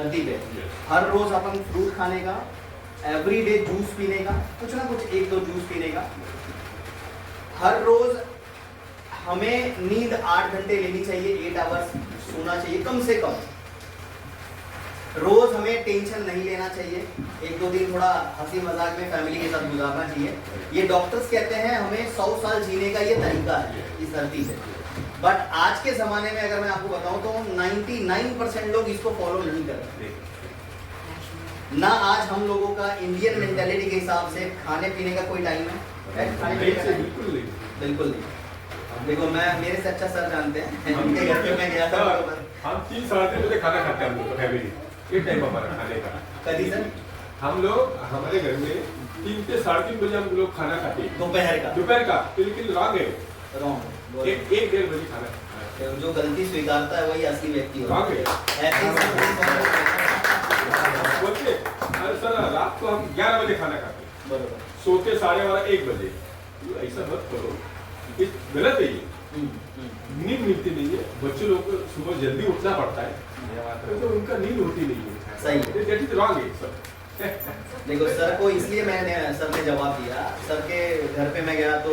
धरती पे हर रोज अपन फ्रूट खाने का, एवरीडे जूस पीने का, कुछ ना कुछ एक दो जूस पीने का। हर रोज हमें नींद 8 घंटे लेनी चाहिए, 8 आवर्स सोना चाहिए कम से कम। रोज हमें टेंशन नहीं लेना चाहिए, एक दो दिन थोड़ा हंसी मजाक में फैमिली के साथ गुजारना चाहिए। ये डॉक्टर्स कहते हैं हमें 100 साल जीने का ये तरीका है इस धरती पे। बट आज के ज़माने में अगर मैं आपको बताऊं तो 99% लोग इसको फॉलो नहीं कर रहे। ना आज हम लोगों का इंडियन मेंटालिटी के हिसाब से खाने पीने का कोई टाइम है, खाने पीने का बिल्कुल नहीं। देखो मैं मेरे से अच्छा सर जानते हैं, उनके घर पे मैं गया था। हम 3-3:30 बजे खाना खाते हैं, हम लोग फैमिली ये टाइम हमारा खाने का। कभी सर हम लोग हमारे घर में 3 से 3:30 बजे हम लोग खाना खाते हैं दोपहर का। लेकिन रॉन्ग एक 1-1:30 बजे खाना। जो गलती स्वीकारता है वही असली व्यक्ति होता है। बोलते सर रात को हम 11 बजे खाना खाते हैं, बरोबर सोते 12:30-1 बजे। ऐसा मत करो, ये गलत है। ये नींद मिलती नहीं है, बच्चे लोग को सुबह जल्दी उठना पड़ता है तो उनका नींद होती नहीं है। सही दैट इज रॉन्ग है सर। देखो सर को इसलिए सर ने जवाब दिया। सर के घर पे मैं गया तो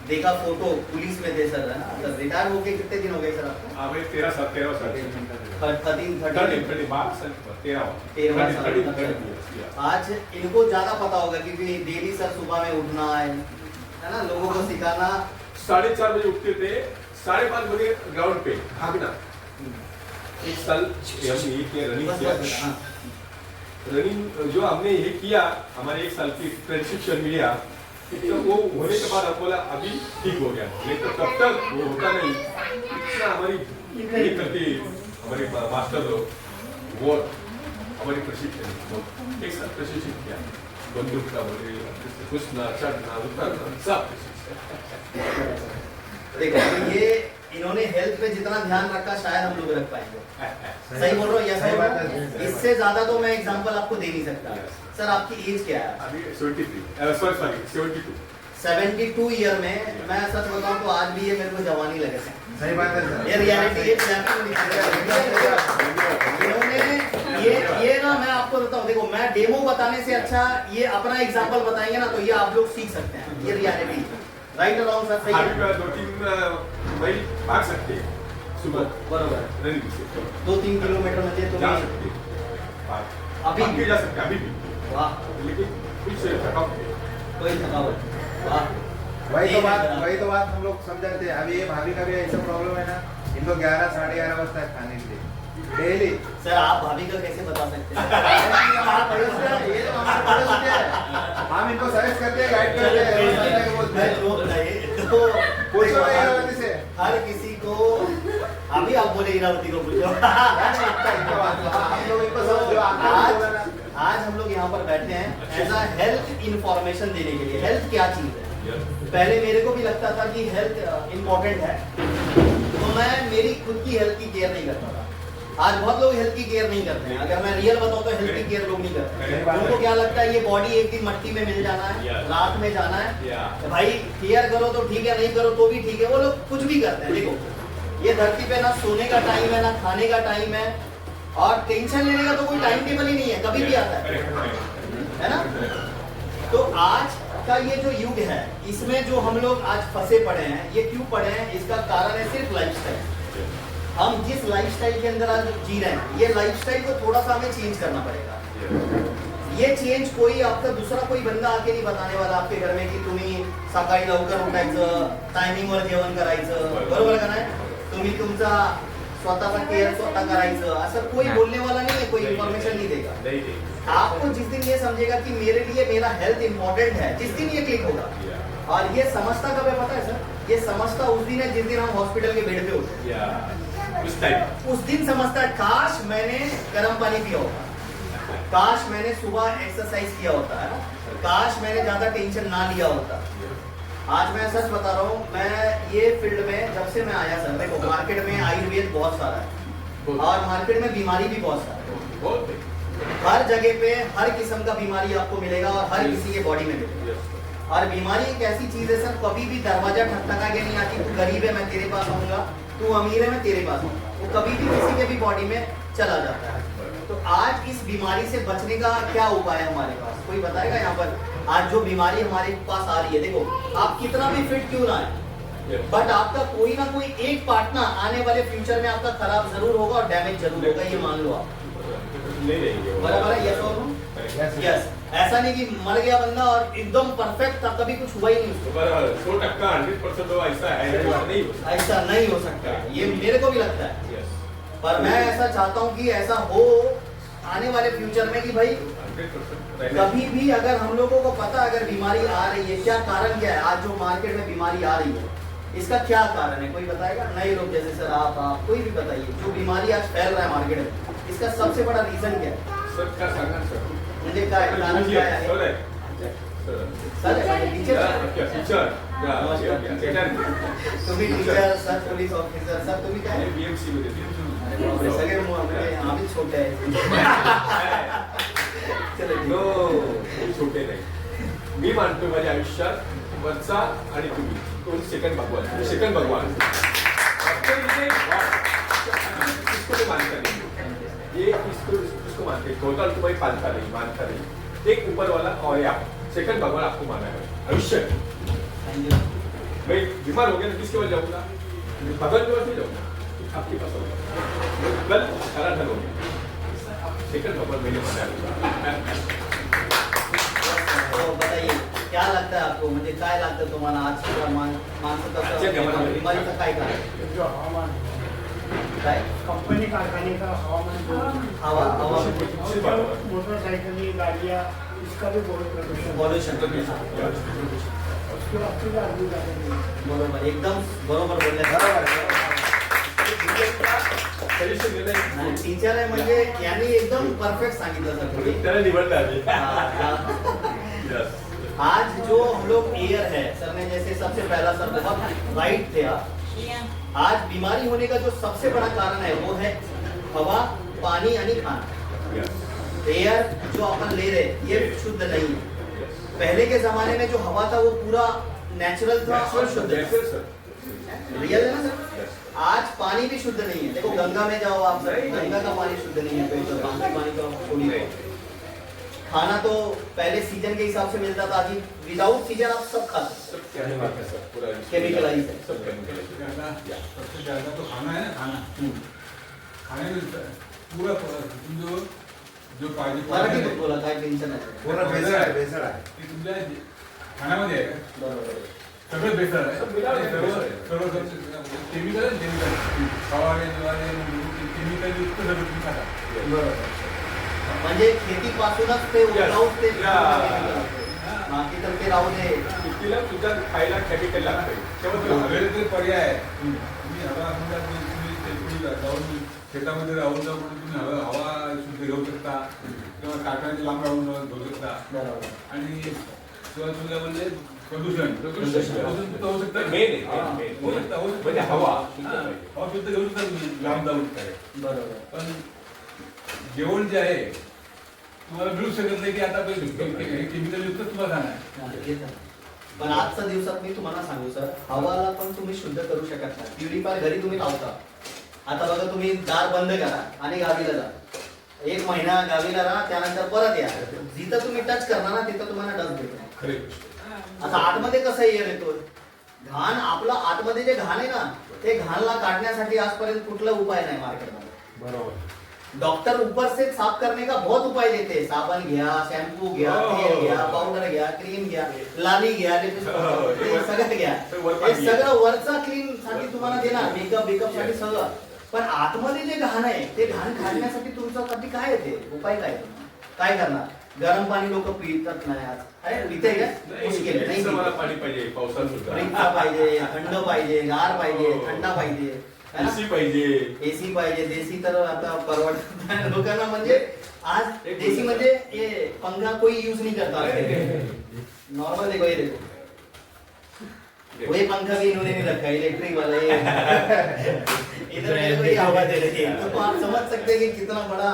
देखा फोटो, पुलिस में थे सर, है ना। सर रिटायर होके कितने दिन हो गए सर आपको? हाँ भाई 13 साल 13 आज इनको ज्यादा पता होगा क्योंकि डेली सर सुबह में उठना है ना, लोगों को सिखाना। 4:30 बजे उठते थे, 5:30 बजे ग्राउंड पे भागना। एक साल हमने ये रनिंग किया, रनिंग जो हमने ये किया, हमारे 1 साल की प्रशिक्षण मिला, तो वो होने के बाद हम बोला अभी ठीक हो गया। नहीं तो तब तक वो होता नहीं। इतना हमारी करके हमारे मास्टर लोग वो हमारी प्रशिक्षण 1 साल प्रशिक्षण किया, बंदूक का बोले, घुसना चढ़ना उतरना सब प्रशिक्षण। देखो ये इन्होंने हेल्थ पे जितना ध्यान रखा शायद हम लोग रख पाएंगे। सही बोल रहा हूँ? सही बात है। इससे ज्यादा तो मैं एग्जांपल आपको दे नहीं सकता। सर आपकी एज क्या है? अभी 72 ईयर में मैं सच बताऊं तो आज भी ये मेरे को जवानी लगे। सही बात है सर। ये रियलिटी है। ये ना मैं आपको बताऊं, देखो मैं डेमो बताने से अच्छा ये अपना एग्जांपल बताएंगे ना तो ये आप लोग सीख सकते हैं। ये रियलिटी राइट और रॉन्ग सर? सही है। 2-3 माइल भाग सकते हैं सुबह, बरोबर। रनिंग से 2-3 किलोमीटर में तो जा सकते हैं, अभी जा सकते हैं अभी भी। वाह, लेकिन कुछ थकावट कोई थकावट। वाह, वही तो बात हम लोग समझते हैं। अभी ये भाभी का भी ऐसा प्रॉब्लम है ना, इनको 11-11:30 बजता है खाने के लिए डेली। सर आप भाभी का कैसे बता सकते हैं? ये तो हमारे पड़ोस होते हैं, हम इनको सर्विस करते हैं, गाइड करते हैं। पूछो इरावती से, हर किसी को अभी आप बोले इरावती को पूछो। आज हम लोग यहाँ पर बैठे हैं एज अ हेल्थ इंफॉर्मेशन देने के लिए। हेल्थ क्या चीज है? पहले मेरे को भी लगता था कि हेल्थ इम्पोर्टेंट है, तो मैं मेरी खुद की हेल्थ की केयर नहीं करता था। आज बहुत लोग हेल्थ की केयर नहीं करते हैं। अगर मैं रियल बताऊं तो हेल्थ की केयर लोग नहीं करते हैं। उनको क्या लगता है ये बॉडी एक दिन मट्टी में मिल जाना है, रात में जाना है। भाई केयर करो तो ठीक है, नहीं करो तो भी ठीक है। वो लोग कुछ भी करते हैं। देखो ये धरती पे ना सोने का टाइम है, ना खाने का टाइम है, और टेंशन लेने का तो कोई टाइम टेबल ही नहीं है, कभी भी आता है ना। तो आज का ये जो युग है इसमें जो हम लोग आज फंसे पड़े हैं, ये क्यों पड़े हैं? इसका कारण है सिर्फ लाइफस्टाइल। हम जिस लाइफस्टाइल के अंदर आज जी रहे हैं, ये लाइफस्टाइल को थोड़ा सा हमें चेंज करना पड़ेगा। ये चेंज कोई आपका दूसरा कोई बंदा आके नहीं बताने वाला आपके घर में कि तुम्ही सकाळी लवकर उठायचं, टायमिंगवर जेवण करायचं, बरोबर का नाही? तुम्ही तुमचा स्वतःचा केअर स्वतः करायचं, असं कोई बोलने वाला नहीं है, कोई इन्फॉर्मेशन नहीं देगा। आपको जिस दिन ये समझेगा कि मेरे लिए मेरा हेल्थ इंपॉर्टेंट है, जिस दिन ये क्लिक होगा। और ये समझता कब है पता है सर? ये समझता उस दिन है जिस दिन हम हॉस्पिटल के बेड पे होते। उस दिन समझता है काश मैंने गर्म पानी पिया होता, काश मैंने सुबह एक्सरसाइज किया होता है, काश मैंने ज्यादा टेंशन ना लिया होता। आज मैं सच बता रहा हूँ, मैं ये फील्ड में जब से मैं आया सर, देखो मार्केट में आयुर्वेद बहुत सारा है और मार्केट में बीमारी भी बहुत सारा है। हर जगह पे हर किस्म का बीमारी आपको मिलेगा और हर किसी के बॉडी में मिलेगा। और बीमारी एक ऐसी चीज है सर, कभी भी दरवाजा ठकठका के नहीं आती। तू गरीब है मैं तेरे पास आऊंगा, तू अमीर है मैं तेरे पास आऊंगा। वो कभी भी किसी के भी बॉडी में चला जाता है। तो आज इस बीमारी से बचने का क्या उपाय है हमारे पास, कोई बताएगा यहाँ पर? आज जो बीमारी हमारे पास आ रही है, देखो आप कितना भी फिट क्यों ना है, बट आपका कोई ना कोई एक पार्ट ना आने वाले फ्यूचर में आपका खराब जरूर होगा और डैमेज जरूर होगा, ये मान लो आप। नहीं रहेंगे वो। बराबर है, यस और नो? यस। ऐसा नहीं कि मर गया बंदा और एकदम परफेक्ट था, कभी कुछ हुआ ही नहीं उसको। बराबर 100% 100% तो ऐसा है नहीं हो सकता। ऐसा नहीं हो सकता, ये मेरे को भी लगता है। Yes. पर मैं ऐसा चाहता हूँ कि ऐसा हो आने वाले फ्यूचर में कि भाई 100% कभी भी अगर हम लोगों को पता अगर बीमारी आ रही है, क्या कारण क्या है आज जो मार्केट में बीमारी आ रही है, इसका क्या कारण है, कोई बताएगा? नए लोग जैसे सर आप कोई भी बताइए, जो बीमारी आज फैल रहा है मार्केट में, इसका सबसे बड़ा रीजन क्या है? सर का सांगा सर। म्हणजे काय कारण काय आहे? सर आहे सर टीचर टीचर तुम्ही teacher sir police officer sir तुम्ही काय बीएमसी मध्ये अरे बापरे, सगळे म्हणजे आम्ही छोटे आहे चलो ठीक. नो छोटे नाही मी मानतो माझ्या आयुष्यात वरचा आणि तुम्ही दोन सेकंड भगवान सेकंड भगवान इसको तो मानता नहीं ये इसको मानते टोटल तुम्हें मानता नहीं एक ऊपर वाला और आप सेकंड भगवान आपको माना है आयुष्य Thank you. मैं बीमार हो गया तो किसके पास जाऊंगा भगवान के पास नहीं जाऊंगा आपके पास होगा कल सारा ठन हो गया सेकंड भगवान मैंने माना है तो बताइए क्या लगता है आपको, म्हणजे काय लागतं तुम्हाला आज माणसं आजच्या जमान्यामध्ये कसं बीमारीचं काय कारण जो हवामान काय कंपनी कारखाने का हवामान जो हवा मोटरसाइकिल गाड़ियाँ इसका भी बहुत प्रदूषण पॉल्यूशन उसके बाद आदमी जाते हैं बरोबर एकदम बरोबर बोलले टीचर आहे म्हणजे यांनी एकदम परफेक्ट सांगितलं सर तुम्ही त्याला निवडलं आधी आज जो हम लोग एयर है सर ने जैसे सबसे पहला सर बहुत राइट थे आप, आज बीमारी होने का जो सबसे बड़ा कारण है वो है हवा पानी आणि खाना। एयर जो अपन ले रहे ये शुद्ध नहीं है, पहले के जमाने में जो हवा था वो पूरा नेचुरल था और शुद्ध था। रियल है ना सर? आज पानी भी शुद्ध नहीं है, देखो गंगा में जाओ आप सर, गंगा का पानी शुद्ध नहीं है, तो पानी तो छोड़िए। खाना तो पहले सीजन के हिसाब से मिलता था, अभी विदाउट सीजन आप सब खाते केमिकलाइज है। सबसे ज्यादा तो खाना है ना, खाने में पूरा जो पाहिजे मराठी में बोला काय टेन्शन आहे पूर्ण भेसळ आहे भेसळ आहे ते तुमच्या खाण्यामध्ये आहे का? बरोबर सगळं बेसळ आहे सब मिलावट आहे. सर्व केमिकल फवारे केमिकल युक्त सगळं तुम्ही खाता बरोबर म्हणजे शेतीपासूनच ते उगवून ते बाकी तर ते राहू दे शेतीला सुद्धा खायला केमिकल लागतंय तेव्हा हवेला ते पर्याय आहे तुम्ही हवा समजा तुम्ही जाऊन शेतामध्ये राहून जाऊन तुम्ही हवा शुद्ध घेऊ शकता किंवा कारखान्याच्या लांब राहून घेऊ शकता बरोबर आणि किंवा तुला म्हणजे प्रदूषण होऊ शकतं मेन म्हणजे हवा हवा शुद्ध घेऊ शकता तुम्ही लांब जाऊन बरोबर पण जेवण जे आहे तुम्हाला मिळू शकत नाही की आता केमिकल युक्त तुम्हाला हा, येतं. पण आजच्या दिवसात मी तुम्हाला सांगू सर, हवाला पण तुम्ही शुद्ध करू शकत नाही, प्युरिफायर घरी तुम्ही लावता। आता बघा तुम्ही दार बंद करा आणि गावीला जा, 1 महिना गावीला राहा, त्यानंतर परत या, जिथं तुम्ही टच करणार ना तिथं तुम्हाला डस्ट भेटणार। खरे आता आतमध्ये कसं एअर येतो, घाण आपलं आतमध्ये जे घाण आहे ना ते घाणला काढण्यासाठी आजपर्यंत कुठला उपाय नाही मार्केटमध्ये। बरोबर डॉक्टर ऊपर से साफ करने का बहुत उपाय देते हैं, साबन घ्या, शैम्पू घ्या, तेल घ्या, पावडर घ्या, क्रीम घ्या, लाली घ्या, लिपस्टिक सगळं घ्या, हे सगळं वरचा क्लीन साठी तुम्हाला देणार, मेकअप साठी सगळं, पण आतमध्ये जे घाण आहे ते घाण काढण्यासाठी तुमच्यासाठी काय येते उपाय, काय करणार? गरम पाणी लोक पितात नाही आज, अरे पिते का मुश्किल नाही, मला पाणी पाहिजे पावसात सुद्धा फ्रीजचा पाहिजे, थंड पाहिजे, गार पाहिजे, थंड पाहिजे, एसी पाहिजे एसी पाहिजे, देसी तर आता परवडत नाही लोकांना, म्हणजे आज देसी म्हणजे ये पंखा कोई यूज नहीं करता, नॉर्मल देखो ये देखो वही पंखा भी इन्होंने नहीं रखा इलेक्ट्रिक वाला ये इधर मेरे को ये हवा दे रही है, तो आप समझ सकते हैं कि कितना बड़ा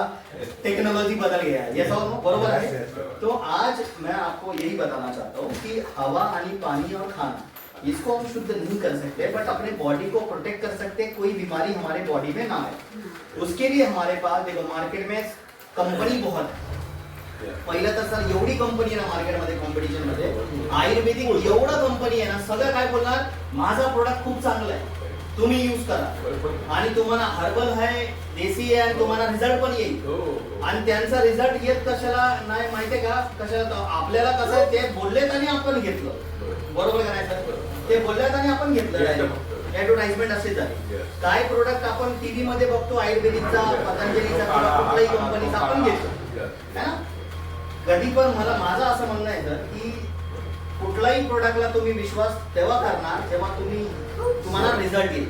टेक्नोलॉजी बदल गया है, ये सब बरोबर है। तो आज मैं आपको यही बताना चाहता हूँ कि हवा आणि पानी और खाना इसको हम शुद्ध नहीं कर सकते, बट अपने बॉडी को प्रोटेक्ट कर सकते हैं, कोई बीमारी हमारे बॉडी में ना आए। उसके लिए हमारे पास देखो मार्केट में कंपनी बहुत आहे. पहिलं तर सर एवढी कंपनी आहे ना मार्केटमध्ये, कॉम्पिटिशन मध्ये आयुर्वेदिक एवढं कंपनी आहे ना, सगळं काय बोलणार, माझा प्रोडक्ट खूप चांगला आहे, तुम्ही यूज करा आणि तुम्हाला हर्बल आहे, देसी आहे आणि तुम्हाला रिझल्ट पण येईल. आणि त्यांचा रिझल्ट येत कशाला नाही माहितीये का, कशाला आपल्याला कसं आहे, ते बोललेत आणि आपण घेतलं, बरोबर का नाही सर, ते बोललेत आणि आपण घेतलं, ऍडव्हर्टाइजमेंट असे झाले. काय प्रोडक्ट आपण टीव्ही मध्ये बघतो आयुर्वेदिकचा, पतंजलीचा किंवा कुठल्याही कंपनीचा आपण घेतो है ना. कधी पण मला माझं असं म्हणणं आहे सर की कुठलाही प्रोडक्टला तुम्ही विश्वास तेव्हा करणार जेव्हा तुम्हाला रिझल्ट येईल,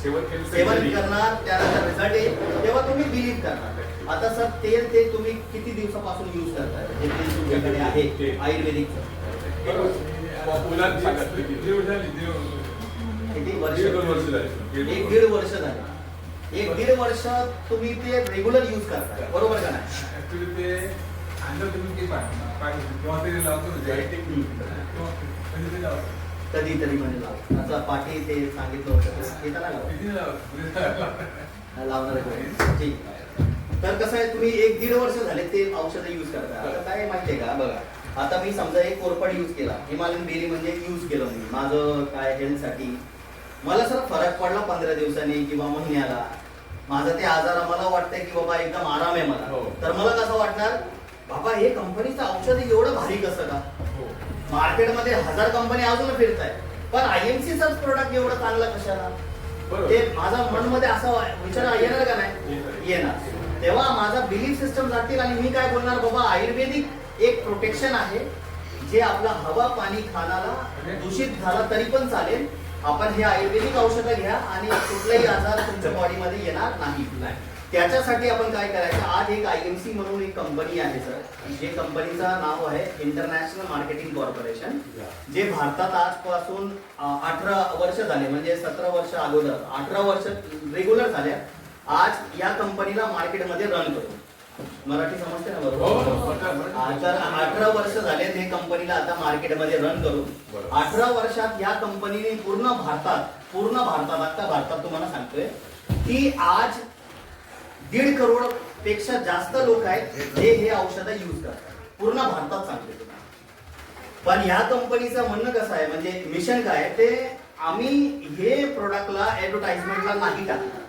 सेवन करणार त्यानंतर रिझल्ट येईल तेव्हा तुम्ही बिलीव्ह करणार. आता सर ते तुम्ही किती दिवसापासून यूज करताय, जे तेल तुमच्याकडे आहे आयुर्वेदिकचं, किती वर्ष? 1-1.5 वर्ष झाले. 1-1.5 वर्ष तुम्ही ते रेग्युलर यूज करताय, बरोबर का नाही. ऍक्च्युली ते अंडर तुम्ही ते तेव्हा ते लावतो कधीतरी म्हणजे लावतो असं पाठी ते सांगितलं होतं ते त्याला लावणार आहे. ठीक. तर कसं आहे, तुम्ही 1-1.5 वर्ष झाले ते औषधं यूज करताय. आता काय माहितीये का, बघा आता मी समजा एक कोरपड यूज केला, हिमालयन बेरी म्हणजे यूज केलं मी माझं काय हेल्थसाठी, मला सर फरक पडला 15 दिवसांनी किंवा महिन्याला, माझं ते आजार मला वाटतंय की बाबा एकदम आराम आहे मला, तर मला कसं वाटणार, बाबा हे कंपनीचं औषध एवढं भारी कसं का, मार्केटमध्ये 1000 कंपनी अजून फिरताय पण आयएमसीचाच प्रोडक्ट एवढं चांगलं कशाला, ते माझा मन मध्ये असा विचार येणार का नाही, येणार. तेव्हा माझा बिलीफ सिस्टम जातील आणि मी काय बोलणार, बाबा आयुर्वेदिक एक प्रोटेक्शन आहे, जे आपला हवा पाणी खाण्याला दूषित झाला तरी पण चालेल, आपण हे आयुर्वेदिक औषधं घ्या आणि कुठलाही आजार तुमच्या बॉडीमध्ये येणार नाही. त्याच्यासाठी आपण काय करायचं, आज एक आयएमसी म्हणून एक कंपनी आहे सर, जे कंपनीचं नाव आहे इंटरनॅशनल मार्केटिंग कॉर्पोरेशन, जे भारतात आजपासून 18 वर्ष झाले, म्हणजे 17 वर्ष अगोदर 18 वर्ष रेग्युलर झाले. आज या कंपनीला मार्केटमध्ये रन करतो, मराठी समजते ना बरोबर. तर 18 वर्ष झाले हे कंपनीला आता मार्केटमध्ये रन करून. 18 वर्षात या कंपनीने पूर्ण भारतात आता भारतात तुम्हाला सांगतोय की आज 1.5 करोड पेक्षा जास्त लोक आहेत जे हे औषधं यूज करतात, पूर्ण भारतात सांगते तुम्हाला. पण या कंपनीचं म्हणणं कसं आहे, म्हणजे मिशन काय, ते आम्ही हे प्रोडक्टला ऍडव्हर्टाइजमेंटला नाही टाकणार.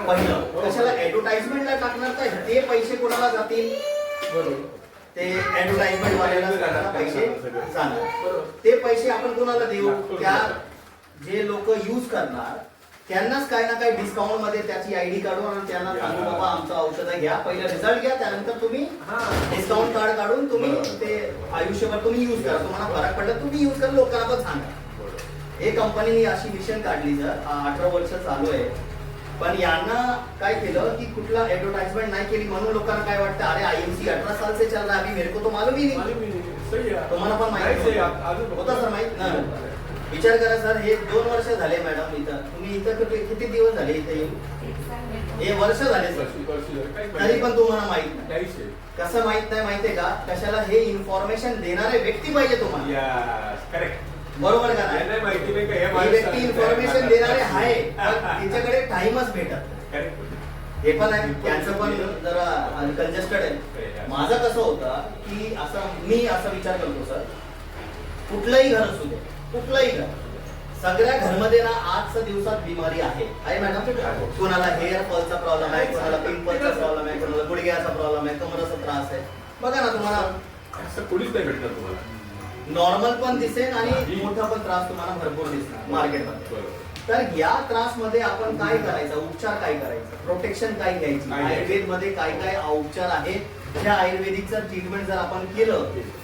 पहिलं कशाला ऍडव्हर्टाइजमेंटला टाकणार, तर ते पैसे कोणाला जातील, ते ऍडव्हर्टाइजमेंट वाल्याला पैसे जाणार, ते पैसे आपण कोणाला देऊ, त्या जे लोक यूज करणार त्यांनाच काय ना काय डिस्काउंट मध्ये त्याची आयडी काढून आणि त्यांना सांगू, बाबा आमचं औषध घ्या, पहिलं रिझल्ट घ्या, त्यानंतर तुम्ही डिस्काउंट कार्ड काढून तुम्ही ते आयुष्यभर तुम्ही यूज करा, तुम्हाला फरक पडला तुम्ही यूज करा, लोकांना पण सांगा. हे कंपनीने अशी मिशन काढली सर, 18 वर्ष चालू आहे. पण यांना काय केलं की कुठला ऍडव्हर्टाइजमेंट नाही केली, म्हणून लोकांना काय वाटतं, अरे आयएमसी 18 साल से चल रहा है, अभी मेरे को तो मालूम ही नहीं. तुम्हाला पण माहिती होता सर, माहित ना. विचार करा सर, हे 2 वर्ष झाले मॅडम इथं, तुम्ही इथं किती दिवस झाले इथे येऊन, हे वर्ष झाले सर, तरी पण तुम्हाला माहित नाही. कसं माहित नाही माहितीये का, कशाला, हे इन्फॉर्मेशन देणारे व्यक्ती पाहिजे तुम्हाला, बरोबर का नाही. ही व्यक्ती इन्फॉर्मेशन देणारे आहे पण तिच्याकडे टाइमच भेटत. हे पण आहे, त्यांचं पण जरा कंजेस्टेड आहे. माझं कसं होतं की मी असा विचार करतो सर, कुठलंही घर असू दे, कुठलंही घर, सगळ्या घरमध्ये ना आजच्या दिवसात बिमारी आहे मॅडम. कोणाला हेअर फॉलचा प्रॉब्लेम आहे, कोणाला पिंपलचा प्रॉब्लेम आहे, कोणाला गुडघ्याचा प्रॉब्लेम आहे, कमराचा त्रास आहे. बघा ना, तुम्हाला कोणीच नाही भेटणार तुम्हाला, नॉर्मल पण दिसेल आणि मोठा पण त्रास तुम्हाला भरपूर दिसणार मार्केटमध्ये. तर या त्रास मध्ये आपण काय करायचं, उपचार काय करायचं, प्रोटेक्शन काय घ्यायची, आयुर्वेद मध्ये काय काय उपचार आहेत, त्या आयुर्वेदिकचं ट्रीटमेंट जर आपण केलं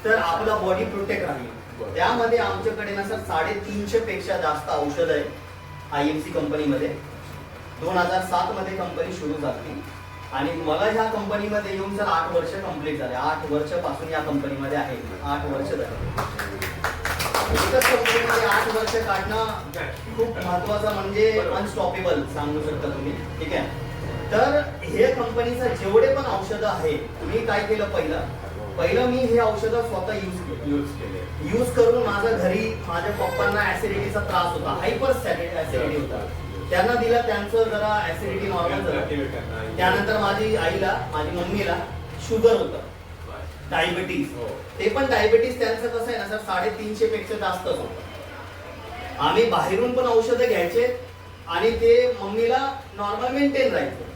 तर आपला बॉडी प्रोटेक्ट राहील. त्यामध्ये आमच्याकडे ना सर 350 पेक्षा जास्त औषध आहे आयएमसी कंपनीमध्ये. 2007 मध्ये कंपनी सुरू झाली आणि मला ह्या कंपनीमध्ये येऊन सर 8 वर्ष कंप्लीट झाले. 8 वर्षापासून या कंपनीमध्ये आहे, 8 वर्ष झाले. एकच कंपनीमध्ये 8 वर्ष काढणं खूप महत्वाचं, म्हणजे अनस्टॉपेबल सांगू शकता तुम्ही, ठीक आहे. तर हे कंपनीचं जेवढे पण औषधं आहे, मी काय केलं, पहिलं मी हे औषधं स्वतः यूज करून माझ्या घरी माझ्या पप्पांना ऍसिडिटीचा त्रास होता, हायपर ऍसिडिटी होता, त्यांना दिलं, त्यांचं जरा ऍसिडिटी नॉर्मल झालं. त्यानंतर माझी आईला, माझी मम्मीला शुगर होतं, डायबिटीज. हो. ते पण डायबिटीज त्यांचं कसं आहे ना सर, 350 पेक्षा जास्तच होतं. आम्ही बाहेरून पण औषधं घ्यायचे आणि ते मम्मीला नॉर्मल मेंटेन राहायचं.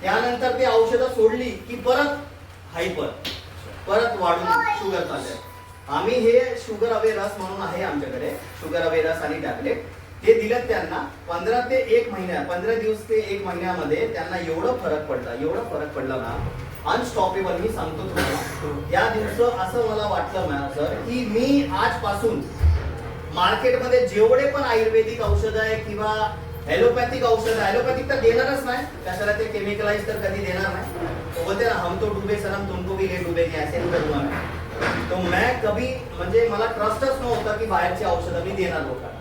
त्यानंतर ते औषधं सोडली की परत हायपर, परत वाढून शुगर चालले. आम्ही हे शुगर अवेरस म्हणून आहे आमच्याकडे, शुगर अवेरस आणि टॅबलेट ते दिलं त्यांना. 15 ते 1 महिन्या, 15 दिवस ते 1 महिन्यामध्ये त्यांना एवढं फरक पडला ना, अनस्टॉपेबल. मी सांगतो तुम्हाला, या दिवस असं मला वाटलं ना सर की मी आजपासून मार्केटमध्ये जेवढे पण आयुर्वेदिक औषध आहे किंवा ॲलोपॅथिक औषध, ॲलोपॅथिक तर देणारच नाही, कशाला ते केमिकलाइज तर कधी देणार नाही. तो बोलते ना, हम तो डुबे सनम तुमको भी ले डुबेंगे, ऐसे नहीं करूंगा मैं. तो मैं कभी म्हणजे मला ट्रस्टच नव्हता की बाहेरची औषधं मी देणार लोकांना.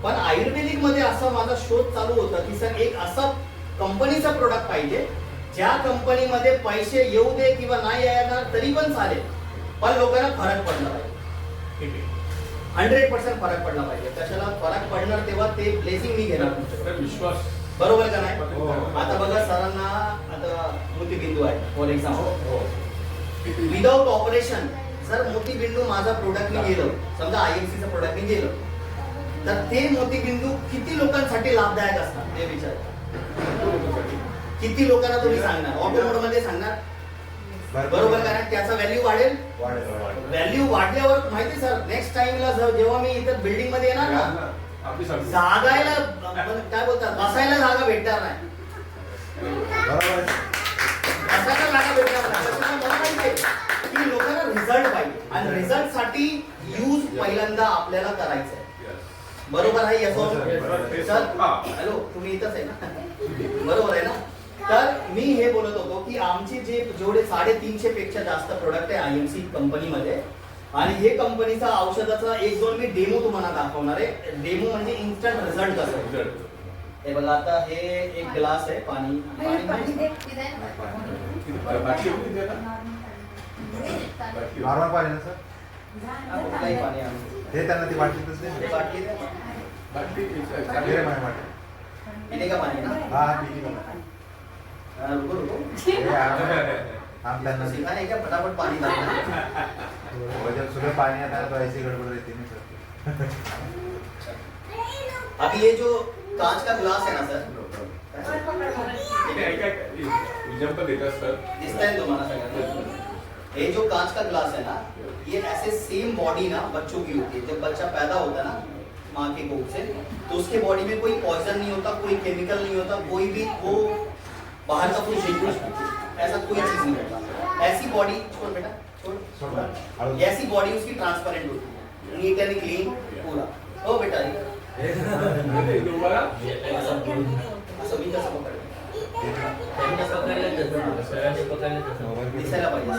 पण आयुर्वेदिक मध्ये असं माझा शोध चालू होता की सर एक असं कंपनीचा प्रोडक्ट पाहिजे ज्या कंपनीमध्ये पैसे येऊ दे किंवा नाही येणार तरी पण चालेल, पण लोकांना फरक पडला पाहिजे. 100% फरक पडला पाहिजे. कशाला फरक पडणार तेव्हा ते ब्लेसिंग मी घेणार तुमच्याकडे. विश्वास बरोबर का नाही? आता बघा सरांना आता मोतीबिंदू आहे for example, without operation sir मोतीबिंदू माझा प्रोडक्ट मी गेलो, समजा IMC चं प्रोडक्ट मी गेलो, तर ते मोतीबिंदू किती लोकांसाठी लाभदायक असतात ते विचार. किती लोकांना तुम्ही सांगणार, ऑटो मोड मध्ये सांगणार, बरोबर का नाही? त्याचा व्हॅल्यू वाढेल. व्हॅल्यू वाढल्यावर माहिती सर, नेक्स्ट टाइमला जेव्हा मी इथं बिल्डिंग मध्ये येणार ना, जागायला काय बोलतात, बसायला जागा भेटणार नाही, बसायला जागा भेटणार नाही. मला माहिती आहे की लोकांना रिझल्ट पाहिजे आणि रिझल्ट साठी यूज पहिल्यांदा आपल्याला करायचं आहे. बरोबर आहे याचं सर? हॅलो, तुम्ही इथंच आहे ना? बरोबर आहे ना? तर मी हे बोलत होतो की आमचे जेवढे 350 पेक्षा जास्त प्रोडक्ट आहे IMC कंपनीमध्ये, आणि हे कंपनीचा औषधाचा 1-2 मी डेमो तुम्हाला दाखवणार आहे. डेमो म्हणजे इन्स्टंट रिझल्ट कसं. हे बघा, आता हे एक ग्लास आहे पाणी, नॉर्मल पाणी ना सर, कुठलंही पाणी आणून ते त्यांना ती बाटलीतच दे. ते बाटली द्या. दे रे माझ्या बाटली. पिणे का पाणी ना? हा ठीक आहे. रुको हम त्यांना सिखाने क्या फटाफट पानी डालना. वो जब सुबह पानी आता है तो ऐसी गड़बड़ रहती है सर. अभी ये जो कांच का ग्लास है ना सर, एग्जांपल देता सर, दिसता है तुम्हारा सगळ्यांना? ये जो कांच का ग्लास है ना, ये ऐसे सेम बॉडी ना बच्चों की होती है. जब बच्चा पैदा होता है ना माँ के कोख से, तो उसके बॉडी में कोई पॉइजन नहीं होता, कोई केमिकल नहीं होता, कोई भी वो बाहर का कोई चीज ऐसा कोई चीज नहीं होता. ऐसी बॉडी, छोड़ बेटा छोड़, ऐसी बॉडी उसकी ट्रांसपेरेंट होती है, नीट एंड क्लीन पूरा. हो बेटा, असं मी कसं पकडलं? दिसायला पाहिजे,